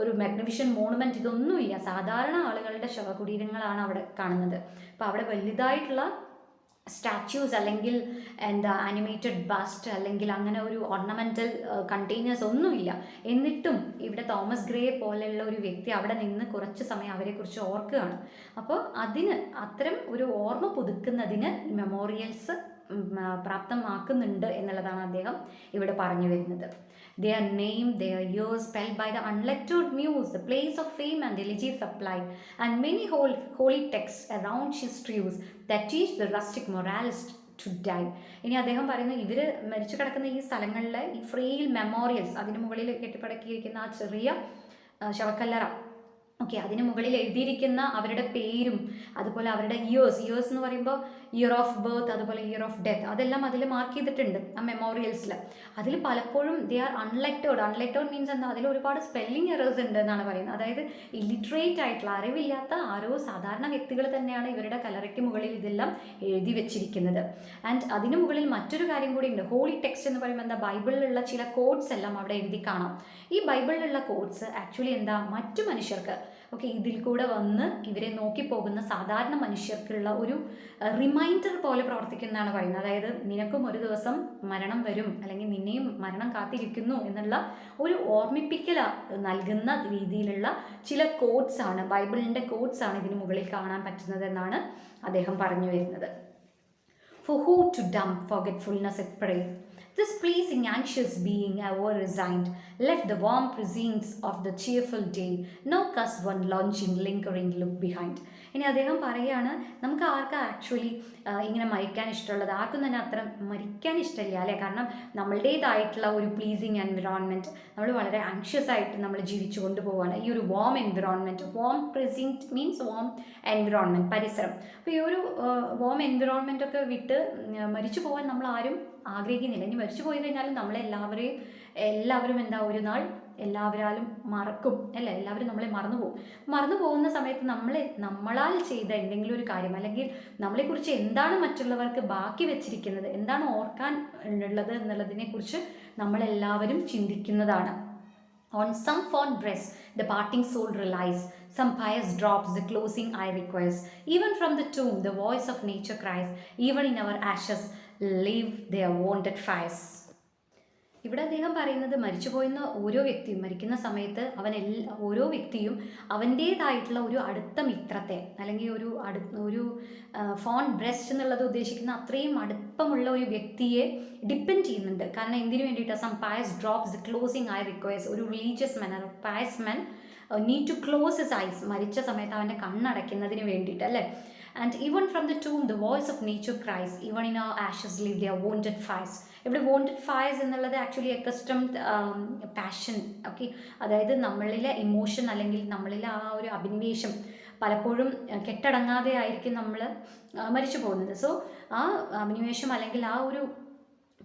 ഒരു മാഗ്നിഫിഷ്യൻ മോണുമെൻറ്റ് ഇതൊന്നുമില്ല. സാധാരണ ആളുകളുടെ ശവകുടീരങ്ങളാണ് അവിടെ കാണുന്നത്. അപ്പോൾ അവിടെ വലുതായിട്ടുള്ള സ്റ്റാച്യൂസ് അല്ലെങ്കിൽ എന്താ ആനിമേറ്റഡ് ബസ്റ്റ് അല്ലെങ്കിൽ അങ്ങനെ ഒരു ഓർണമെൻ്റൽ കണ്ടെയ്നേഴ്സ് ഒന്നുമില്ല. എന്നിട്ടും ഇവിടെ തോമസ് ഗ്രേ പോലെയുള്ള ഒരു വ്യക്തി അവിടെ നിന്ന് കുറച്ച് സമയം അവരെക്കുറിച്ച് ഓർക്കുകയാണ്. അപ്പോൾ അതിന് അത്തരം ഒരു ഓർമ്മ പുതുക്കുന്നതിന് ഈ മെമ്മോറിയൽസ് പ്രാപ്തമാക്കുന്നുണ്ട് എന്നുള്ളതാണ് അദ്ദേഹം ഇവിടെ പറഞ്ഞു വരുന്നത്. Their name, their years spelled by the unlettered muse, the place of fame and elegy supplied, and many holy texts around she strews that teach the rustic moralist to die. ഇനി അദ്ദേഹം പറയുന്നത് ഇവർ മരിച്ചു കിടക്കുന്ന ഈ സ്ഥലങ്ങളിലെ ഈ ഫ്രെയിൽ മെമ്മോറിയൽസ്, അതിന് മുകളിൽ കെട്ടിപ്പടക്കിയിരിക്കുന്ന ആ ചെറിയ ശവക്കല്ലറ, അതിന് മുകളിൽ എഴുതിയിരിക്കുന്ന അവരുടെ പേരും അതുപോലെ അവരുടെ ഇയേഴ്സ് എന്ന് പറയുമ്പോൾ ഇയർ ഓഫ് ബർത്ത് അതുപോലെ ഇയർ ഓഫ് ഡെത്ത് അതെല്ലാം അതിൽ മാർക്ക് ചെയ്തിട്ടുണ്ട് ആ മെമ്മോറിയൽസിൽ. അതിൽ പലപ്പോഴും ദേ ആർ അൺലെറ്റേർഡ് മീൻസ് എന്താ? അതിൽ ഒരുപാട് സ്പെല്ലിംഗ് എറേഴ്സ് ഉണ്ട് എന്നാണ് പറയുന്നത്. അതായത് ഇല്ലിറ്ററേറ്റ് ആയിട്ടുള്ള അറിവില്ലാത്ത ആരോ സാധാരണ വ്യക്തികൾ തന്നെയാണ് ഇവരുടെ കല്ലറയ്ക്ക് മുകളിൽ ഇതെല്ലാം എഴുതി വെച്ചിരിക്കുന്നത്. ആൻഡ് അതിന് മുകളിൽ മറ്റൊരു കാര്യം കൂടി ഉണ്ട്. ഹോളി ടെക്സ്റ്റ് എന്ന് പറയുമ്പോൾ എന്താ? ബൈബിളിലുള്ള ചില കോഡ്സ് എല്ലാം അവിടെ എഴുതി കാണാം. ഈ ബൈബിളിലുള്ള കോഡ്സ് ആക്ച്വലി എന്താ? മറ്റു മനുഷ്യർക്ക് ഇതിൽ കൂടെ വന്ന് ഇവരെ നോക്കിപ്പോകുന്ന സാധാരണ മനുഷ്യർക്കുള്ള ഒരു റിമൈൻഡർ പോലെ പ്രവർത്തിക്കുന്നതാണ് പറയുന്നത്. അതായത് നിനക്കും ഒരു ദിവസം മരണം വരും അല്ലെങ്കിൽ നിന്നെയും മരണം കാത്തിരിക്കുന്നു എന്നുള്ള ഒരു ഓർമ്മിപ്പിക്കൽ നൽകുന്ന രീതിയിലുള്ള ചില കോഡ്സ് ആണ്, ബൈബിളിൻ്റെ കോഡ്സ് ആണ് ഇതിന് മുകളിൽ കാണാൻ പറ്റുന്നത് എന്നാണ് അദ്ദേഹം പറഞ്ഞു വരുന്നത്. For who to dump forgetfulness at prey, This pleasing anxious being ever resigned left the warm precincts of the cheerful day, no cast one launching lingering look behind. ഇനി അദ്ദേഹം പറയുകയാണ്, നമുക്ക് ആർക്കും ആക്ച്വലി ഇങ്ങനെ മരിക്കാൻ ഇഷ്ടമുള്ളത്? ആർക്കും തന്നെ അത്ര മരിക്കാൻ ഇഷ്ടമില്ല അല്ലേ? കാരണം നമ്മളുടേതായിട്ടുള്ള ഒരു പ്ലീസിങ് എൻവിറോൺമെൻറ്റ്, നമ്മൾ വളരെ ആങ്ഷ്യസ് ആയിട്ട് നമ്മൾ ജീവിച്ചു കൊണ്ടുപോവുകയാണ്. ഈ ഒരു warm environment, warm precinct means warm environment, പരിസരം. അപ്പോൾ ഈ ഒരു വാം എൻവിറോൺമെൻ്റ് ഒക്കെ വിട്ട് മരിച്ചു പോകാൻ നമ്മൾ ആരും ആഗ്രഹിക്കുന്നില്ല. ഇനി മരിച്ചു പോയി കഴിഞ്ഞാലും എല്ലാവരും എന്താ ഒരു നാൾ എല്ലാവരാലും മറക്കും അല്ലേ? എല്ലാവരും നമ്മളെ മറന്നു പോകുന്ന സമയത്ത് നമ്മളാൽ ചെയ്ത എന്തെങ്കിലും ഒരു കാര്യം, അല്ലെങ്കിൽ നമ്മളെക്കുറിച്ച് എന്താണ് മറ്റുള്ളവർക്ക് ബാക്കി വെച്ചിരിക്കുന്നത്, എന്താണ് ഓർക്കാൻ ഉള്ളത് എന്നുള്ളതിനെ കുറിച്ച് നമ്മളെല്ലാവരും ചിന്തിക്കുന്നതാണ്. On some fond breast the parting soul relies, some pious drops the closing eye requires. Even from the tomb the voice of nature cries, even in our ashes leave their wonted fires. ഇവിടെ അദ്ദേഹം പറയുന്നത്, മരിച്ചു പോയുന്ന ഓരോ വ്യക്തിയും മരിക്കുന്ന സമയത്ത് ഓരോ വ്യക്തിയും അവൻ്റേതായിട്ടുള്ള ഒരു അടുത്ത മിത്രത്തെ, അല്ലെങ്കിൽ ഒരു ഫോൺ ബ്രസ്റ്റ് എന്നുള്ളത് ഉദ്ദേശിക്കുന്ന അത്രയും അടുപ്പമുള്ള ഒരു വ്യക്തിയെ ഡിപ്പെൻഡ് ചെയ്യുന്നുണ്ട്. കാരണം എന്തിനു വേണ്ടിയിട്ടാണ്? Some pious drops closing eye requires. ഒരു റിലീജിയസ് മാൻ, ഒരു pious man need to close his eyes. മരിച്ച സമയത്ത് അവൻ്റെ കണ്ണടയ്ക്കുന്നതിന് വേണ്ടിയിട്ട് അല്ലേ? And even from the tomb the voice of nature cries, even in our ashes leave their wounded fires. ഇവിടെ wounded fires എന്നുള്ളത് ആക്ച്വലി accustomed passion, ഓക്കെ, അതായത് നമ്മളിലെ emotion അല്ലെങ്കിൽ നമ്മളിലെ ആ ഒരു അഭിനിവേശം പലപ്പോഴും കെട്ടടങ്ങാതെ ആയിരിക്കും നമ്മൾ മരിച്ചു പോകുന്നത്. സോ ആ അഭിനിവേശം അല്ലെങ്കിൽ ആ ഒരു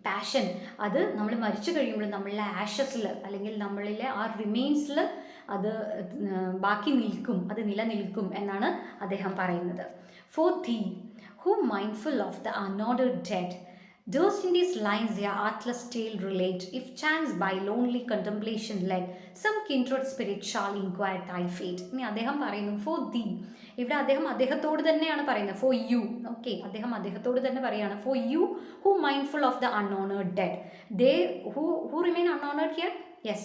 പാഷൻ, അത് നമ്മൾ മരിച്ചു കഴിയുമ്പോൾ നമ്മളിലെ ആഷസിൽ അല്ലെങ്കിൽ നമ്മളിലെ ആ റിമെയിൻസിൽ അത് ബാക്കി നിൽക്കും, അത് നിലനിൽക്കും എന്നാണ് അദ്ദേഹം പറയുന്നത്. For thee, who mindful of the unordered dead, durst in these lines their artless tale relate, if chance by lonely contemplation led, some kindred spirit shall inquire thy fate. ഇനി അദ്ദേഹം പറയുന്നു for thee. ഇവിടെ അദ്ദേഹത്തോട് തന്നെയാണ് പറയുന്നത്, for you. Okay, അദ്ദേഹത്തോട് തന്നെ പറയുകയാണ്, for you who mindful of the unhonored dead. They who remain unhonored here? Yes,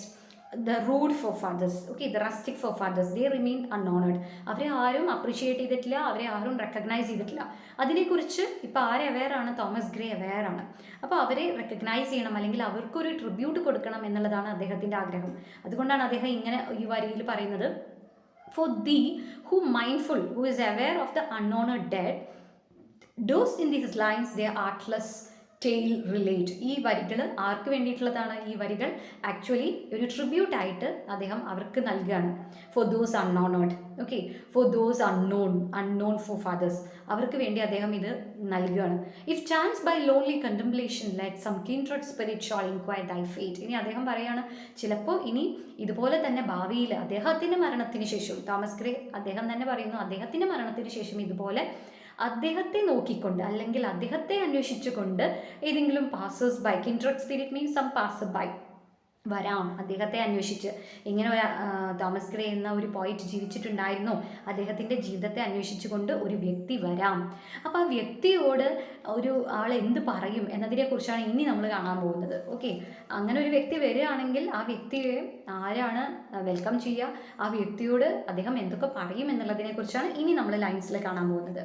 the rude forefathers, okay, the rustic forefathers, they remain unhonored. അവരെ ആരും അപ്രീഷിയേറ്റ് ചെയ്തിട്ടില്ല, അവരെ ആരും റെക്കഗ്നൈസ് ചെയ്തിട്ടില്ല. അതിനെക്കുറിച്ച് ഇപ്പോൾ അവെയറാണ്? Thomas grey അവെയറാണ്. അപ്പോൾ അവരെ റെക്കഗ്നൈസ് ചെയ്യണം, അല്ലെങ്കിൽ അവർക്കൊരു ട്രിബ്യൂട്ട് കൊടുക്കണം എന്നുള്ളതാണ് അദ്ദേഹത്തിൻ്റെ ആഗ്രഹം. അതുകൊണ്ടാണ് അദ്ദേഹം ഇങ്ങനെ ഈ വരിയിൽ പറയുന്നത്, for thee who mindful, who is aware of the unhonored dead, durst in these lines their artless tale relate. ഈ വരികൾ ആർക്ക് വേണ്ടിയിട്ടുള്ളതാണ്? ഈ വരികൾ ആക്ച്വലി ഒരു ട്രിബ്യൂട്ടായിട്ട് അദ്ദേഹം അവർക്ക് നൽകുകയാണ്. For those unhonoured, okay, for those unknown forefathers, അവർക്ക് വേണ്ടി അദ്ദേഹം ഇത് നൽകുകയാണ്. If chance by lonely contemplation let some kindred spirit shall inquire thy fate. ഇനി അദ്ദേഹം പറയാണ്, ചിലപ്പോൾ ഇനി ഇതുപോലെ തന്നെ ഭാവിയിൽ അദ്ദേഹത്തിൻ്റെ മരണത്തിന് ശേഷം, തോമസ് ഗ്രേ അദ്ദേഹം തന്നെ പറയുന്നു, അദ്ദേഹത്തിൻ്റെ മരണത്തിന് ശേഷം ഇതുപോലെ അദ്ദേഹത്തെ നോക്കിക്കൊണ്ട് അല്ലെങ്കിൽ അദ്ദേഹത്തെ അന്വേഷിച്ചുകൊണ്ട് ഏതെങ്കിലും passers by, kindred spirit means some passer by, വരാം അദ്ദേഹത്തെ അന്വേഷിച്ച്. ഇങ്ങനെ തോമസ് ഗ്രേ എന്ന ഒരു പോയിറ്റ് ജീവിച്ചിട്ടുണ്ടായിരുന്നു, അദ്ദേഹത്തിൻ്റെ ജീവിതത്തെ അന്വേഷിച്ചുകൊണ്ട് ഒരു വ്യക്തി വരാം. അപ്പോൾ ആ വ്യക്തിയോട് ഒരു ആൾ എന്ത് പറയും എന്നതിനെക്കുറിച്ചാണ് ഇനി നമ്മൾ കാണാൻ പോകുന്നത്. ഓക്കെ, അങ്ങനെ ഒരു വ്യക്തി വരികയാണെങ്കിൽ ആ വ്യക്തിയെ ആരാണ് വെൽക്കം ചെയ്യുക, ആ വ്യക്തിയോട് അദ്ദേഹം എന്തൊക്കെ പറയും എന്നുള്ളതിനെക്കുറിച്ചാണ് ഇനി നമ്മൾ ലൈൻസിൽ കാണാൻ പോകുന്നത്.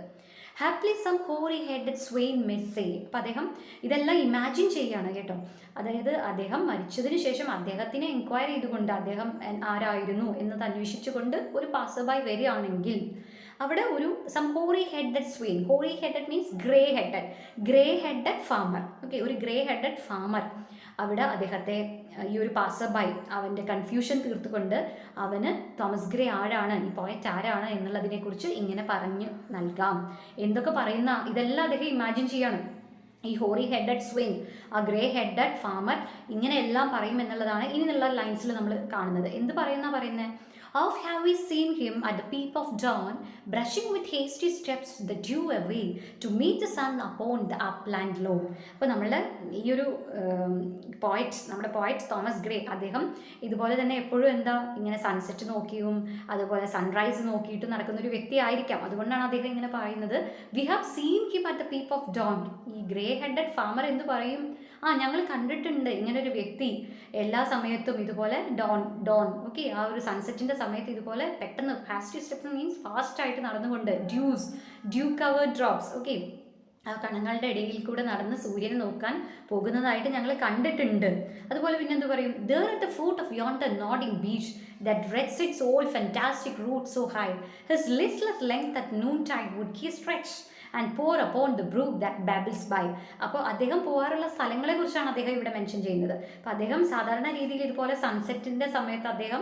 Happily some hoary headed swain may say. അപ്പം അദ്ദേഹം ഇതെല്ലാം ഇമാജിൻ ചെയ്യുകയാണ് കേട്ടോ. അതായത് അദ്ദേഹം മരിച്ചതിന് ശേഷം അദ്ദേഹത്തിനെ എൻക്വയർ ചെയ്തുകൊണ്ട് അദ്ദേഹം ആരായിരുന്നു എന്നത് അന്വേഷിച്ചുകൊണ്ട് ഒരു പാസർ ബൈ വരികയാണെങ്കിൽ അവിടെ ഒരു some hoary headed swain, hoary headed means grey headed farmer, okay, ഒരു ഗ്രേ ഹെഡഡ് ഫാമർ അവിടെ അദ്ദേഹത്തെ ഈ ഒരു പാസർ ബൈ അവൻ്റെ കൺഫ്യൂഷൻ തീർത്തുകൊണ്ട് അവന് തോമസ് ഗ്രേ ആരാണ്, ഈ പോയറ്റ് ആരാണ് എന്നുള്ളതിനെക്കുറിച്ച് ഇങ്ങനെ പറഞ്ഞു നൽകാം. എന്തൊക്കെ പറയുന്ന ഇതെല്ലാം അദ്ദേഹം ഇമാജിൻ ചെയ്യാണ്. ഈ ഹോറി ഹെഡഡ് സ്വെയിൻ, ആ ഗ്രേ ഹെഡഡ് ഫാമർ ഇങ്ങനെ എല്ലാം പറയും എന്നുള്ളതാണ് ഇനിയുള്ള ലൈൻസിൽ നമ്മൾ കാണുന്നത്. എന്ത് പറയുന്നത്? Oft have we seen him at the peep of dawn, brushing with hasty steps the dew away to meet the sun upon the upland lawn. അപ്പോൾ നമ്മളുടെ ഈ ഒരു നമ്മുടെ പോയറ്റ് തോമസ് ഗ്രേ അദ്ദേഹം ഇതുപോലെ തന്നെ എപ്പോഴും ഇങ്ങനെ സൺസെറ്റ് നോക്കിയും അതുപോലെ സൺറൈസ് നോക്കിയിട്ടും നടക്കുന്ന ഒരു വ്യക്തി ആയിരിക്കാം. അതുകൊണ്ടാണ് അദ്ദേഹം ഇങ്ങനെ പറയുന്നത്, we have seen him at the peep of dawn. ഈ ഗ്രേ ഹെഡഡ് ഫാമർ എന്ത് പറയും? ഞങ്ങൾ കണ്ടിട്ടുണ്ട് ഇങ്ങനൊരു വ്യക്തി എല്ലാ സമയത്തും ഇതുപോലെ ഡോൺ ഓക്കെ, ആ ഒരു സൺസെറ്റിൻ്റെ സമയത്ത് ഇതുപോലെ പെട്ടെന്ന് ഫാസ്റ്റ് സ്റ്റെപ്സ് മീൻസ് ഫാസ്റ്റായിട്ട് നടന്നുകൊണ്ട് ഡ്യൂ കവേർഡ് ഡ്രോപ്സ്, ഓക്കെ, ആ കണങ്ങളുടെ ഇടയിൽ കൂടെ നടന്ന് സൂര്യനെ നോക്കാൻ പോകുന്നതായിട്ട് ഞങ്ങൾ കണ്ടിട്ടുണ്ട്. അതുപോലെ പിന്നെ എന്ത് പറയും, there at the foot of yonder nodding beach that rests its old fantastic roots so high, his listless length at noontide would he stretch and pour upon the brook that babbles by. അപ്പോൾ അദ്ദേഹം പോകാറുള്ള സ്ഥലങ്ങളെ കുറിച്ചാണ് അദ്ദേഹം ഇവിടെ mention ചെയ്യുന്നത്. അപ്പോൾ അദ്ദേഹം സാധാരണ രീതിയിൽ ഇതുപോലെ സൺസെറ്റിൻ്റെ സമയത്ത് അദ്ദേഹം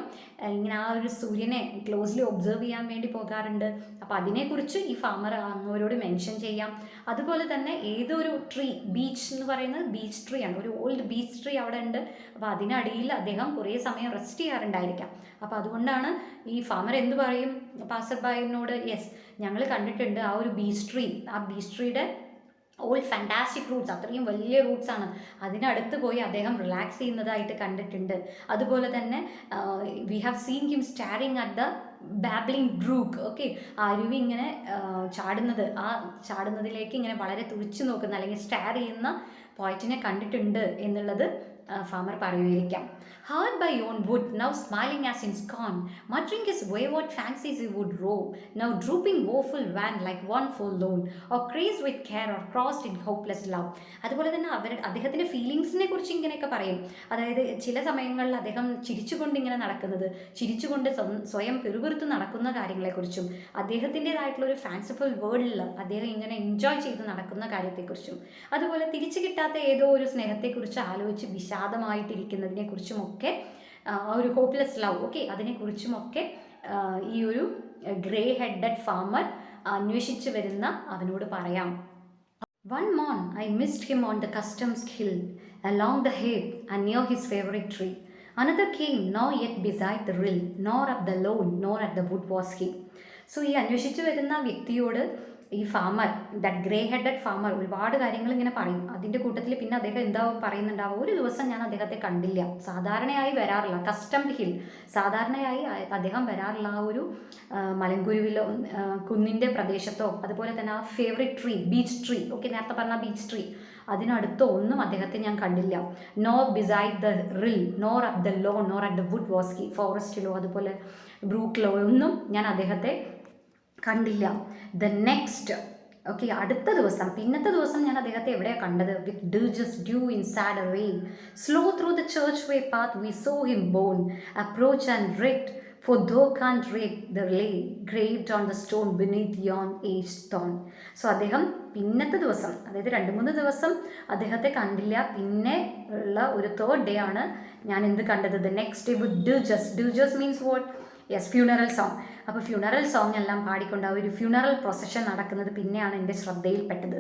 ഇങ്ങനെ ആ ഒരു സൂര്യനെ ക്ലോസ്ലി ഒബ്സർവ് ചെയ്യാൻ വേണ്ടി പോകാറുണ്ട്. അപ്പോൾ അതിനെക്കുറിച്ച് ഈ ഫാമർ അങ്ങോരോട് മെൻഷൻ ചെയ്യാം. അതുപോലെ തന്നെ ഏതൊരു ട്രീ, ബീച്ച് എന്ന് പറയുന്നത് ബീച്ച് ട്രീ ആണ്, ഒരു ഓൾഡ് ബീച്ച് ട്രീ അവിടെ ഉണ്ട്. അപ്പോൾ അതിനടിയിൽ അദ്ദേഹം കുറേ സമയം റെസ്റ്റ് ചെയ്യാറുണ്ടായിരിക്കാം. അപ്പോൾ അതുകൊണ്ടാണ് ഈ ഫാമർ എന്ത് പറയും പാസർ ബൈനോട്, യെസ് ഞങ്ങൾ കണ്ടിട്ടുണ്ട് ആ ഒരു ബീച്ച് ട്രീ, ആ ബീച്ച് ട്രീയുടെ ഓൾഡ് ഫാൻറ്റാസ്റ്റിക് റൂട്ട്സ്, അത്രയും വലിയ റൂട്ട്സ് ആണ്, അതിനടുത്ത് പോയി അദ്ദേഹം റിലാക്സ് ചെയ്യുന്നതായിട്ട് കണ്ടിട്ടുണ്ട്. അതുപോലെ തന്നെ V have seen him steering at the babbling brook. Okay, ആ അരുവി ഇങ്ങനെ ചാടുന്നത്, ആ ചാടുന്നതിലേക്ക് ഇങ്ങനെ വളരെ തുറിച്ചു നോക്കുന്ന അല്ലെങ്കിൽ സ്റ്റാർ ചെയ്യുന്ന പോയിറ്റിനെ കണ്ടിട്ടുണ്ട് എന്നുള്ളത് farmer പറയുമായിരിക്കാം. Hard by yon wood, now smiling as in scorn, muttering his wayward fancies he would rove, now drooping woeful wan like one forlorn, or crazed with care or crossed in hopeless love. അതുപോലെ തന്നെ അദ്ദേഹത്തിൻ്റെ ഫീലിങ്സിനെ കുറിച്ച് ഇങ്ങനെയൊക്കെ പറയും. അതായത് ചില സമയങ്ങളിൽ അദ്ദേഹം ചിരിച്ചുകൊണ്ട് ഇങ്ങനെ നടക്കുന്നത്, ചിരിച്ചുകൊണ്ട് സ്വയം പെറുപെറുത്ത് നടക്കുന്ന കാര്യങ്ങളെക്കുറിച്ചും, അദ്ദേഹത്തിൻ്റെതായിട്ടുള്ള ഒരു ഫാൻസിഫുൾ വേൾഡിൽ അദ്ദേഹം ഇങ്ങനെ എൻജോയ് ചെയ്ത് നടക്കുന്ന കാര്യത്തെക്കുറിച്ചും, അതുപോലെ തിരിച്ചു കിട്ടാത്ത ഏതോ ഒരു സ്നേഹത്തെക്കുറിച്ച് ആലോചിച്ച് വിഷാദമായിട്ടിരിക്കുന്നതിനെ കുറിച്ചുമൊക്കെ ആ ഒരു ഹോപ്പ്ലെസ് ലവ്, ഓക്കെ, അതിനെക്കുറിച്ചുമൊക്കെ ഈ ഒരു ഗ്രേ ഹെഡഡ് ഫാമർ അന്വേഷിച്ച് വരുന്ന അവനോട് പറയാം. One morn I missed him on the customs hill, along the heath and near his favorite tree. Another came, nor yet beside the rill, nor up the lawn, nor at the wood was he. So ഈ അന്വേഷിച്ച് വരുന്ന വ്യക്തിയോട് ഈ farmer, that grey headed farmer ഒരുപാട് കാര്യങ്ങൾ ഇങ്ങനെ പറയും. അതിൻ്റെ കൂട്ടത്തിൽ പിന്നെ അദ്ദേഹം എന്താ പറയുന്നുണ്ടാവും, ഒരു ദിവസം ഞാൻ അദ്ദേഹത്തെ കണ്ടില്ല, സാധാരണയായി വരാറില്ല, കസ്റ്റംഡ് ഹിൽ, സാധാരണയായി അദ്ദേഹം വരാറുള്ള ആ ഒരു മലങ്കുരുവിലോ കുന്നിൻ്റെ പ്രദേശത്തോ, അതുപോലെ തന്നെ ആ favourite tree, beech tree, okay, നേരത്തെ പറഞ്ഞ ബീച്ച് ട്രീ, അതിനടുത്തോ ഒന്നും അദ്ദേഹത്തെ ഞാൻ കണ്ടില്ല. Nor beside the rill, nor at the lawn, nor at the wood was he, ഫോറസ്റ്റിലോ അതുപോലെ ബ്രൂക്കിലോ ഒന്നും ഞാൻ അദ്ദേഹത്തെ കണ്ടില്ല. ദ നെക്സ്റ്റ്, ഓക്കെ, അടുത്ത ദിവസം, പിന്നത്തെ ദിവസം ഞാൻ അദ്ദേഹത്തെ എവിടെയാണ് കണ്ടത്, with dirges due in sad array, slow through the church way path we saw him borne, approach and read for thou can't read the lay graved on the stone beneath yon aged thorn. So അദ്ദേഹം പിന്നത്തെ ദിവസം, അതായത് 2-3 ദിവസം അദ്ദേഹത്തെ കണ്ടില്ല. പിന്നെ ഉള്ള ഒരു തേർഡ് ഡേ ആണ് ഞാൻ എന്ത് കണ്ടത്, the next day with dirges. Dirges means what? Yes, funeral song. അപ്പോൾ ഫ്യൂണറൽ സോങ് എല്ലാം പാടിക്കൊണ്ട് ആ ഒരു ഫ്യൂണറൽ പ്രൊസഷൻ നടക്കുന്നത് പിന്നെയാണ് എൻ്റെ ശ്രദ്ധയിൽപ്പെട്ടത്.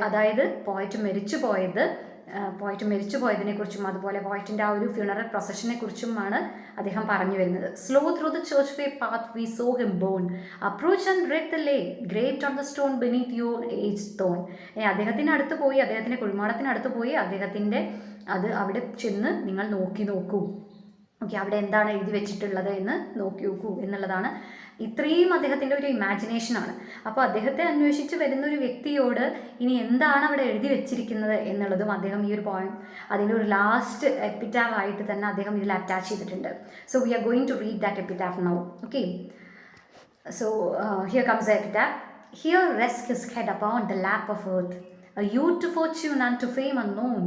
അതായത് പോയിട്ട് മരിച്ചു പോയതിനെക്കുറിച്ചും അതുപോലെ പോയിറ്റിൻ്റെ ആ ഒരു ഫ്യൂണറൽ പ്രൊസഷനെ കുറിച്ചുമാണ് അദ്ദേഹം പറഞ്ഞു വരുന്നത്. Slow through the church way path we saw him borne, approach and read the lay graved on the stone beneath your aged thorn. അദ്ദേഹത്തിനടുത്ത് പോയി, അദ്ദേഹത്തിൻ്റെ കുഴിമാടത്തിനടുത്ത് പോയി അദ്ദേഹത്തിൻ്റെ അത് അവിടെ ചെന്ന് നിങ്ങൾ നോക്കൂ, ഓക്കെ, അവിടെ എന്താണ് എഴുതി വെച്ചിട്ടുള്ളത് എന്ന് നോക്കി നോക്കൂ എന്നുള്ളതാണ്. ഇത്രയും അദ്ദേഹത്തിൻ്റെ ഒരു ഇമാജിനേഷനാണ്. അപ്പോൾ അദ്ദേഹത്തെ അന്വേഷിച്ച് വരുന്ന ഒരു വ്യക്തിയോട് ഇനി എന്താണ് അവിടെ എഴുതി വെച്ചിരിക്കുന്നത് എന്നുള്ളതും അദ്ദേഹം ഈ ഒരു പോയിന്റ് അതിൻ്റെ ഒരു ലാസ്റ്റ് എപ്പിറ്റാഫ് ആയിട്ട് തന്നെ അദ്ദേഹം ഇതിൽ അറ്റാച്ച് ചെയ്തിട്ടുണ്ട്. So we are going to read that epitaph now. Okay, so here comes the epitaph. Here rests his head upon the lap of earth, a youth to fortune and to fame unknown.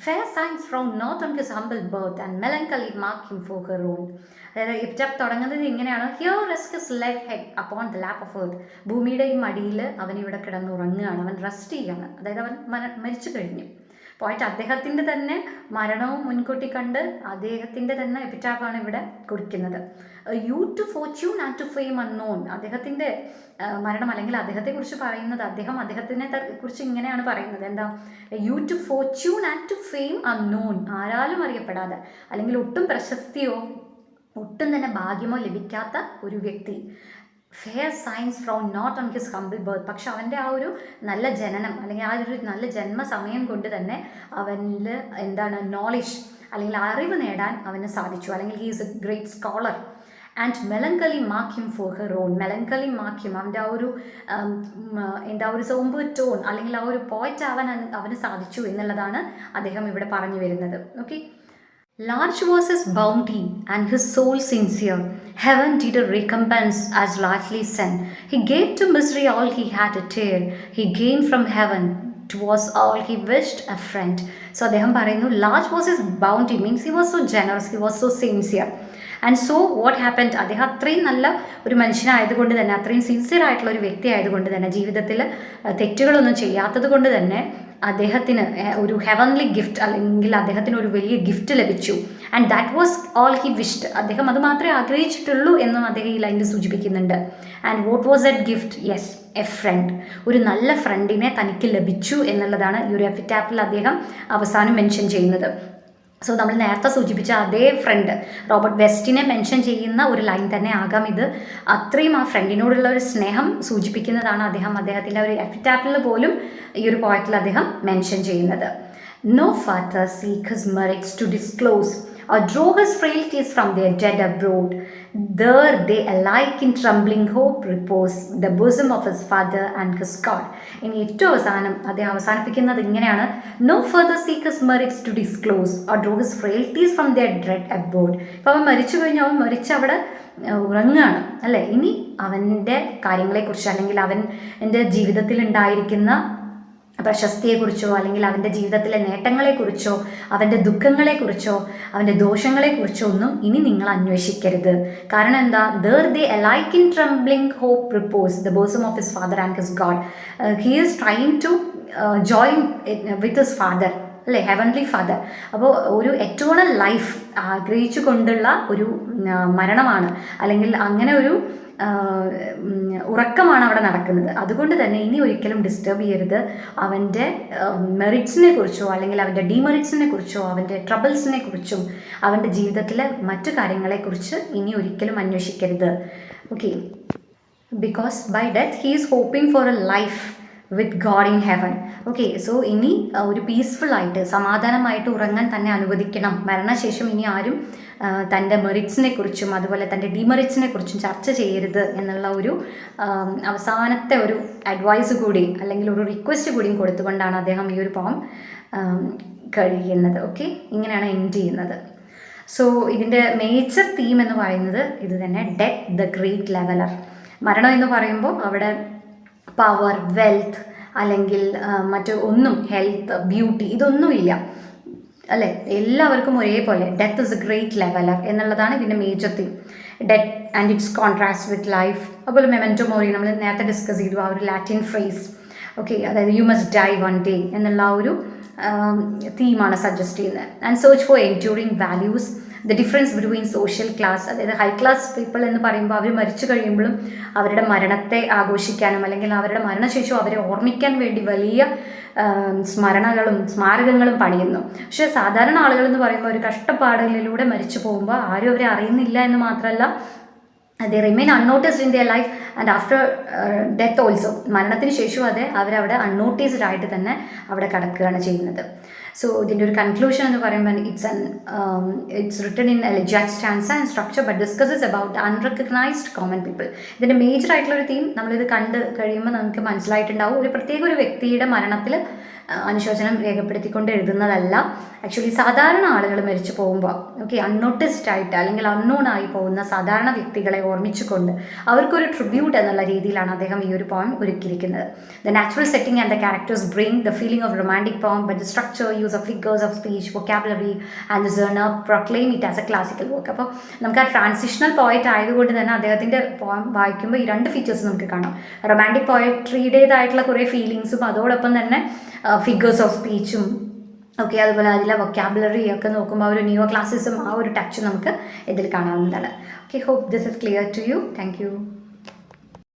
Fair signs frown not on his humble birth, and melancholy mark him for her own. അതായത് epitaph തുടങ്ങുന്നത് ഇങ്ങനെയാണ്, here rest his head upon the lap of earth. ഭൂമിയുടെ ഈ മടിയിൽ അവൻ ഇവിടെ കിടന്നുറങ്ങുകയാണ്, അവൻ rest ചെയ്യുകയാണ്, അതായത് അവൻ മരിച്ചു കഴിഞ്ഞു. പോയിട്ട് അദ്ദേഹത്തിൻ്റെ തന്നെ മരണവും മുൻകൂട്ടി കണ്ട് അദ്ദേഹത്തിൻ്റെ തന്നെ എപ്പിറ്റാഫാണ് ഇവിടെ കുറിക്കുന്നത്. Youth to fortune and to fame unknown. അദ്ദേഹത്തിൻ്റെ മരണം അല്ലെങ്കിൽ അദ്ദേഹത്തെക്കുറിച്ച് പറയുന്നത്, അദ്ദേഹത്തിനെ കുറിച്ച് ഇങ്ങനെയാണ് പറയുന്നത്, എന്താ, youth to fortune and to fame unknown, ആരാലും അറിയപ്പെടാതെ അല്ലെങ്കിൽ ഒട്ടും പ്രശസ്തിയോ ഒട്ടും തന്നെ ഭാഗ്യമോ ലഭിക്കാത്ത ഒരു വ്യക്തി. Fair science frowned not on his humble birth. പക്ഷെ അവൻ്റെ ആ ഒരു നല്ല ജനനം അല്ലെങ്കിൽ ആ ഒരു നല്ല ജന്മസമയം കൊണ്ട് തന്നെ അവനിൽ എന്താണ് നോളജ് അല്ലെങ്കിൽ അറിവ് നേടാൻ അവന് സാധിച്ചു, അല്ലെങ്കിൽ he is a great scholar. And melancholy mark him for her own. Melancholy mark him, അവൻ്റെ ആ ഒരു ഒരു സോംബർ ടോൺ അല്ലെങ്കിൽ ആ ഒരു പോയിറ്റ് ആവാൻ അവന് സാധിച്ചു എന്നുള്ളതാണ് അദ്ദേഹം ഇവിടെ പറഞ്ഞു വരുന്നത്. Okay, Large was his bounty, and his soul sincere. Heaven did a recompense as largely sent. He gave to misery all he had to tear. He gained from heaven. 'Twas all he wished a friend. So അദ്ദേഹം പറയുന്നു large was his bounty means he was so generous, he was so sincere. And so what happened, അദ്ദേഹം അത്രയും നല്ല ഒരു മനുഷ്യനായതുകൊണ്ട് തന്നെ, അത്രയും sincere ആയിട്ടുള്ള ഒരു വ്യക്തി ആയതുകൊണ്ട് തന്നെ, ജീവിതത്തിൽ തെറ്റുകളൊന്നും ചെയ്യാത്തത് കൊണ്ട് തന്നെ അദ്ദേഹത്തിന് ഒരു ഹെവൻലി ഗിഫ്റ്റ് അല്ലെങ്കിൽ അദ്ദേഹത്തിന് ഒരു വലിയ ഗിഫ്റ്റ് ലഭിച്ചു. And that was all he wished. അദ്ദേഹം അത് മാത്രമേ ആഗ്രഹിച്ചിട്ടുള്ളൂ എന്നും അദ്ദേഹം ഈ ലൈനിൽ സൂചിപ്പിക്കുന്നുണ്ട്. And what was that gift? Yes, a friend. ഒരു നല്ല ഫ്രണ്ടിനെ തനിക്ക് ലഭിച്ചു എന്നുള്ളതാണ് ഈ ഒരു എപ്പിറ്റാഫിൽ അദ്ദേഹം അവസാനം മെൻഷൻ ചെയ്യുന്നത്. സോ നമ്മൾ നേരത്തെ സൂചിപ്പിച്ച അതേ ഫ്രണ്ട് റോബർട്ട് വെസ്റ്റിനെ മെൻഷൻ ചെയ്യുന്ന ഒരു ലൈൻ തന്നെ ആകാം ഇത്. അത്രയും ആ ഫ്രണ്ടിനോടുള്ള ഒരു സ്നേഹം സൂചിപ്പിക്കുന്നതാണ് അദ്ദേഹത്തിൻ്റെ ഒരു എപ്പിറ്റാഫിൽ പോലും ഈ ഒരു പോയറ്റിൽ അദ്ദേഹം മെൻഷൻ ചെയ്യുന്നത്. No farther seek his merits to disclose or draw his frailties from their dead abroad. There they alike in trembling hope repose, the bosom of his father and his God. ഇനി ഏറ്റവും അവസാനം അദ്ദേഹം അവസാനിപ്പിക്കുന്നത് ഇങ്ങനെയാണ്: No further seek his merits to disclose or draw his frailties from their dread abode. ഇപ്പോൾ അവൻ മരിച്ചു കഴിഞ്ഞാൽ അവൻ മരിച്ചവിടെ ഉറങ്ങുകയാണ് അല്ലേ. ഇനി അവൻ്റെ കാര്യങ്ങളെക്കുറിച്ച് അല്ലെങ്കിൽ അവൻ്റെ ജീവിതത്തിൽ ഉണ്ടായിരിക്കുന്ന പ്രശസ്തിയെക്കുറിച്ചോ അല്ലെങ്കിൽ അവൻ്റെ ജീവിതത്തിലെ നേട്ടങ്ങളെക്കുറിച്ചോ അവൻ്റെ ദുഃഖങ്ങളെക്കുറിച്ചോ അവൻ്റെ ദോഷങ്ങളെക്കുറിച്ചോ ഒന്നും ഇനി നിങ്ങൾ അന്വേഷിക്കരുത്. കാരണം എന്താ? There they alike in trembling hope repose, the bosom of his father and his God. He is trying to join with his father, അല്ലേ, ഹെവൻലി ഫാദർ. അപ്പോൾ ഒരു എറ്റേണൽ ലൈഫ് ആഗ്രഹിച്ചു കൊണ്ടുള്ള ഒരു മരണമാണ്, അല്ലെങ്കിൽ അങ്ങനെ ഒരു ഉറക്കമാണ് അവിടെ നടക്കുന്നത്. അതുകൊണ്ട് തന്നെ ഇനി ഒരിക്കലും ഡിസ്റ്റർബ് ചെയ്യരുത്. അവൻ്റെ മെറിറ്റ്സിനെ കുറിച്ചോ അല്ലെങ്കിൽ അവൻ്റെ ഡിമെറിറ്റ്സിനെ കുറിച്ചോ അവൻ്റെ ട്രബിൾസിനെ കുറിച്ചും അവൻ്റെ ജീവിതത്തിലെ മറ്റു കാര്യങ്ങളെക്കുറിച്ച് ഇനി ഒരിക്കലും അന്വേഷിക്കരുത്. Okay, because by death he is hoping for a life with God in heaven. Okay, so ഇനി ഒരു പീസ്ഫുള്ളായിട്ട് സമാധാനമായിട്ട് ഉറങ്ങാൻ തന്നെ അനുവദിക്കണം. മരണശേഷം ഇനി ആരും തൻ്റെ മെറിറ്റ്സിനെ കുറിച്ചും അതുപോലെ തൻ്റെ ഡിമെറിറ്റ്സിനെ കുറിച്ചും ചർച്ച ചെയ്യരുത് എന്നുള്ള ഒരു അവസാനത്തെ ഒരു അഡ്വൈസ് കൂടി അല്ലെങ്കിൽ ഒരു റിക്വസ്റ്റ് കൂടിയും കൊടുത്തുകൊണ്ടാണ് അദ്ദേഹം ഈ ഒരു പോം കഴിയുന്നത്. ഓക്കെ, ഇങ്ങനെയാണ് എൻഡ് ചെയ്യുന്നത്. സോ ഇതിൻ്റെ മേജർ തീം എന്ന് പറയുന്നത് ഇത് തന്നെ, ഡെത്ത് ദ ഗ്രേറ്റ് ലെവലർ. മരണം എന്ന് പറയുമ്പോൾ അവിടെ പവർ, വെൽത്ത് അല്ലെങ്കിൽ മറ്റു ഒന്നും, ഹെൽത്ത്, ബ്യൂട്ടി, ഇതൊന്നുമില്ല അല്ലേ. എല്ലാവർക്കും ഒരേപോലെ death is a great leveller എന്നുള്ളതാണ് ഇതിൻ്റെ major theme. Death and its contrast with life. അതുപോലെ മെമെൻറ്റോ മോറി നമ്മൾ നേരത്തെ ഡിസ്കസ് ചെയ്തു, ആ ഒരു ലാറ്റിൻ ഫ്രേസ്. ഓക്കെ, അതായത് you must die one day എന്നുള്ള ആ ഒരു തീമാണ് സജസ്റ്റ് ചെയ്യുന്നത്. And search for enduring values, the difference between social class. അതായത് ഹൈ ക്ലാസ് പീപ്പിൾ എന്ന് പറയുമ്പോൾ അവർ മരിച്ചു കഴിയുമ്പോഴും അവരുടെ മരണത്തെ ആഘോഷിക്കാനും അല്ലെങ്കിൽ അവരുടെ മരണശേഷം അവരെ ഓർമ്മിക്കാൻ വേണ്ടി വലിയ സ്മാരകങ്ങളും പണിയുന്നു. പക്ഷേ സാധാരണ ആളുകൾ എന്ന് പറയുമ്പോൾ ഒരു കഷ്ടപ്പാടുകളിലൂടെ മരിച്ചു പോകുമ്പോൾ ആരും അവരെ അറിയുന്നില്ല എന്ന് മാത്രമല്ല, they remain unnoticed in their life and after death also. മരണത്തിന് ശേഷം അവരവിടെ അൺനോട്ടീസ്ഡ് ആയിട്ട് തന്നെ അവിടെ കിടക്കുകയാണ് ചെയ്യുന്നത്. സോ ഇതിൻ്റെ ഒരു കൺക്ലൂഷൻ എന്ന് പറയുമ്പോൾ it's written in elegiac stanza and structure but discusses about unrecognised common people. ഇതിൻ്റെ മേജർ ആയിട്ടുള്ളൊരു തീം നമ്മളിത് കണ്ട് കഴിയുമ്പോൾ നമുക്ക് മനസ്സിലായിട്ടുണ്ടാവും. ഒരു പ്രത്യേക ഒരു വ്യക്തിയുടെ മരണത്തിൽ അനുശോചനം രേഖപ്പെടുത്തിക്കൊണ്ട് എഴുതുന്നതല്ല. ആക്ച്വലി സാധാരണ ആളുകൾ മരിച്ചു പോകുമ്പോൾ, ഓക്കെ, അൺനോട്ടിസ്ഡ് ആയിട്ട് അല്ലെങ്കിൽ അൺനോൺ ആയി പോകുന്ന സാധാരണ വ്യക്തികളെ ഓർമ്മിച്ചുകൊണ്ട് അവർക്കൊരു ട്രിബ്യൂട്ട് എന്നുള്ള രീതിയിലാണ് അദ്ദേഹം ഈ ഒരു പോയം ഒരുക്കിയിരിക്കുന്നത്. The natural setting and the characters bring the feeling of romantic poem but the structure, use of figures of speech, vocabulary and the genre proclaim it as a classical work. അപ്പോൾ നമുക്ക് ആ transitional poet ആയതുകൊണ്ട് തന്നെ അദ്ദേഹത്തിൻ്റെ poem വായിക്കുമ്പോൾ ഈ രണ്ട് features നമുക്ക് കാണാം. റൊമാൻറ്റിക് പോയട്രിയുടേതായിട്ടുള്ള കുറേ ഫീലിങ്സും അതോടൊപ്പം തന്നെ ഫിഗേഴ്സ് ഓഫ് സ്പീച്ചും ഓക്കെ, അതുപോലെ അതിലെ വൊക്കാബുലറി ഒക്കെ നോക്കുമ്പോൾ ഒരു ന്യൂ ക്ലാസിസം ആ ഒരു ടച്ച് നമുക്ക് ഇതിൽ കാണാവുന്നതാണ്. Okay, hope this is clear to you. Thank U.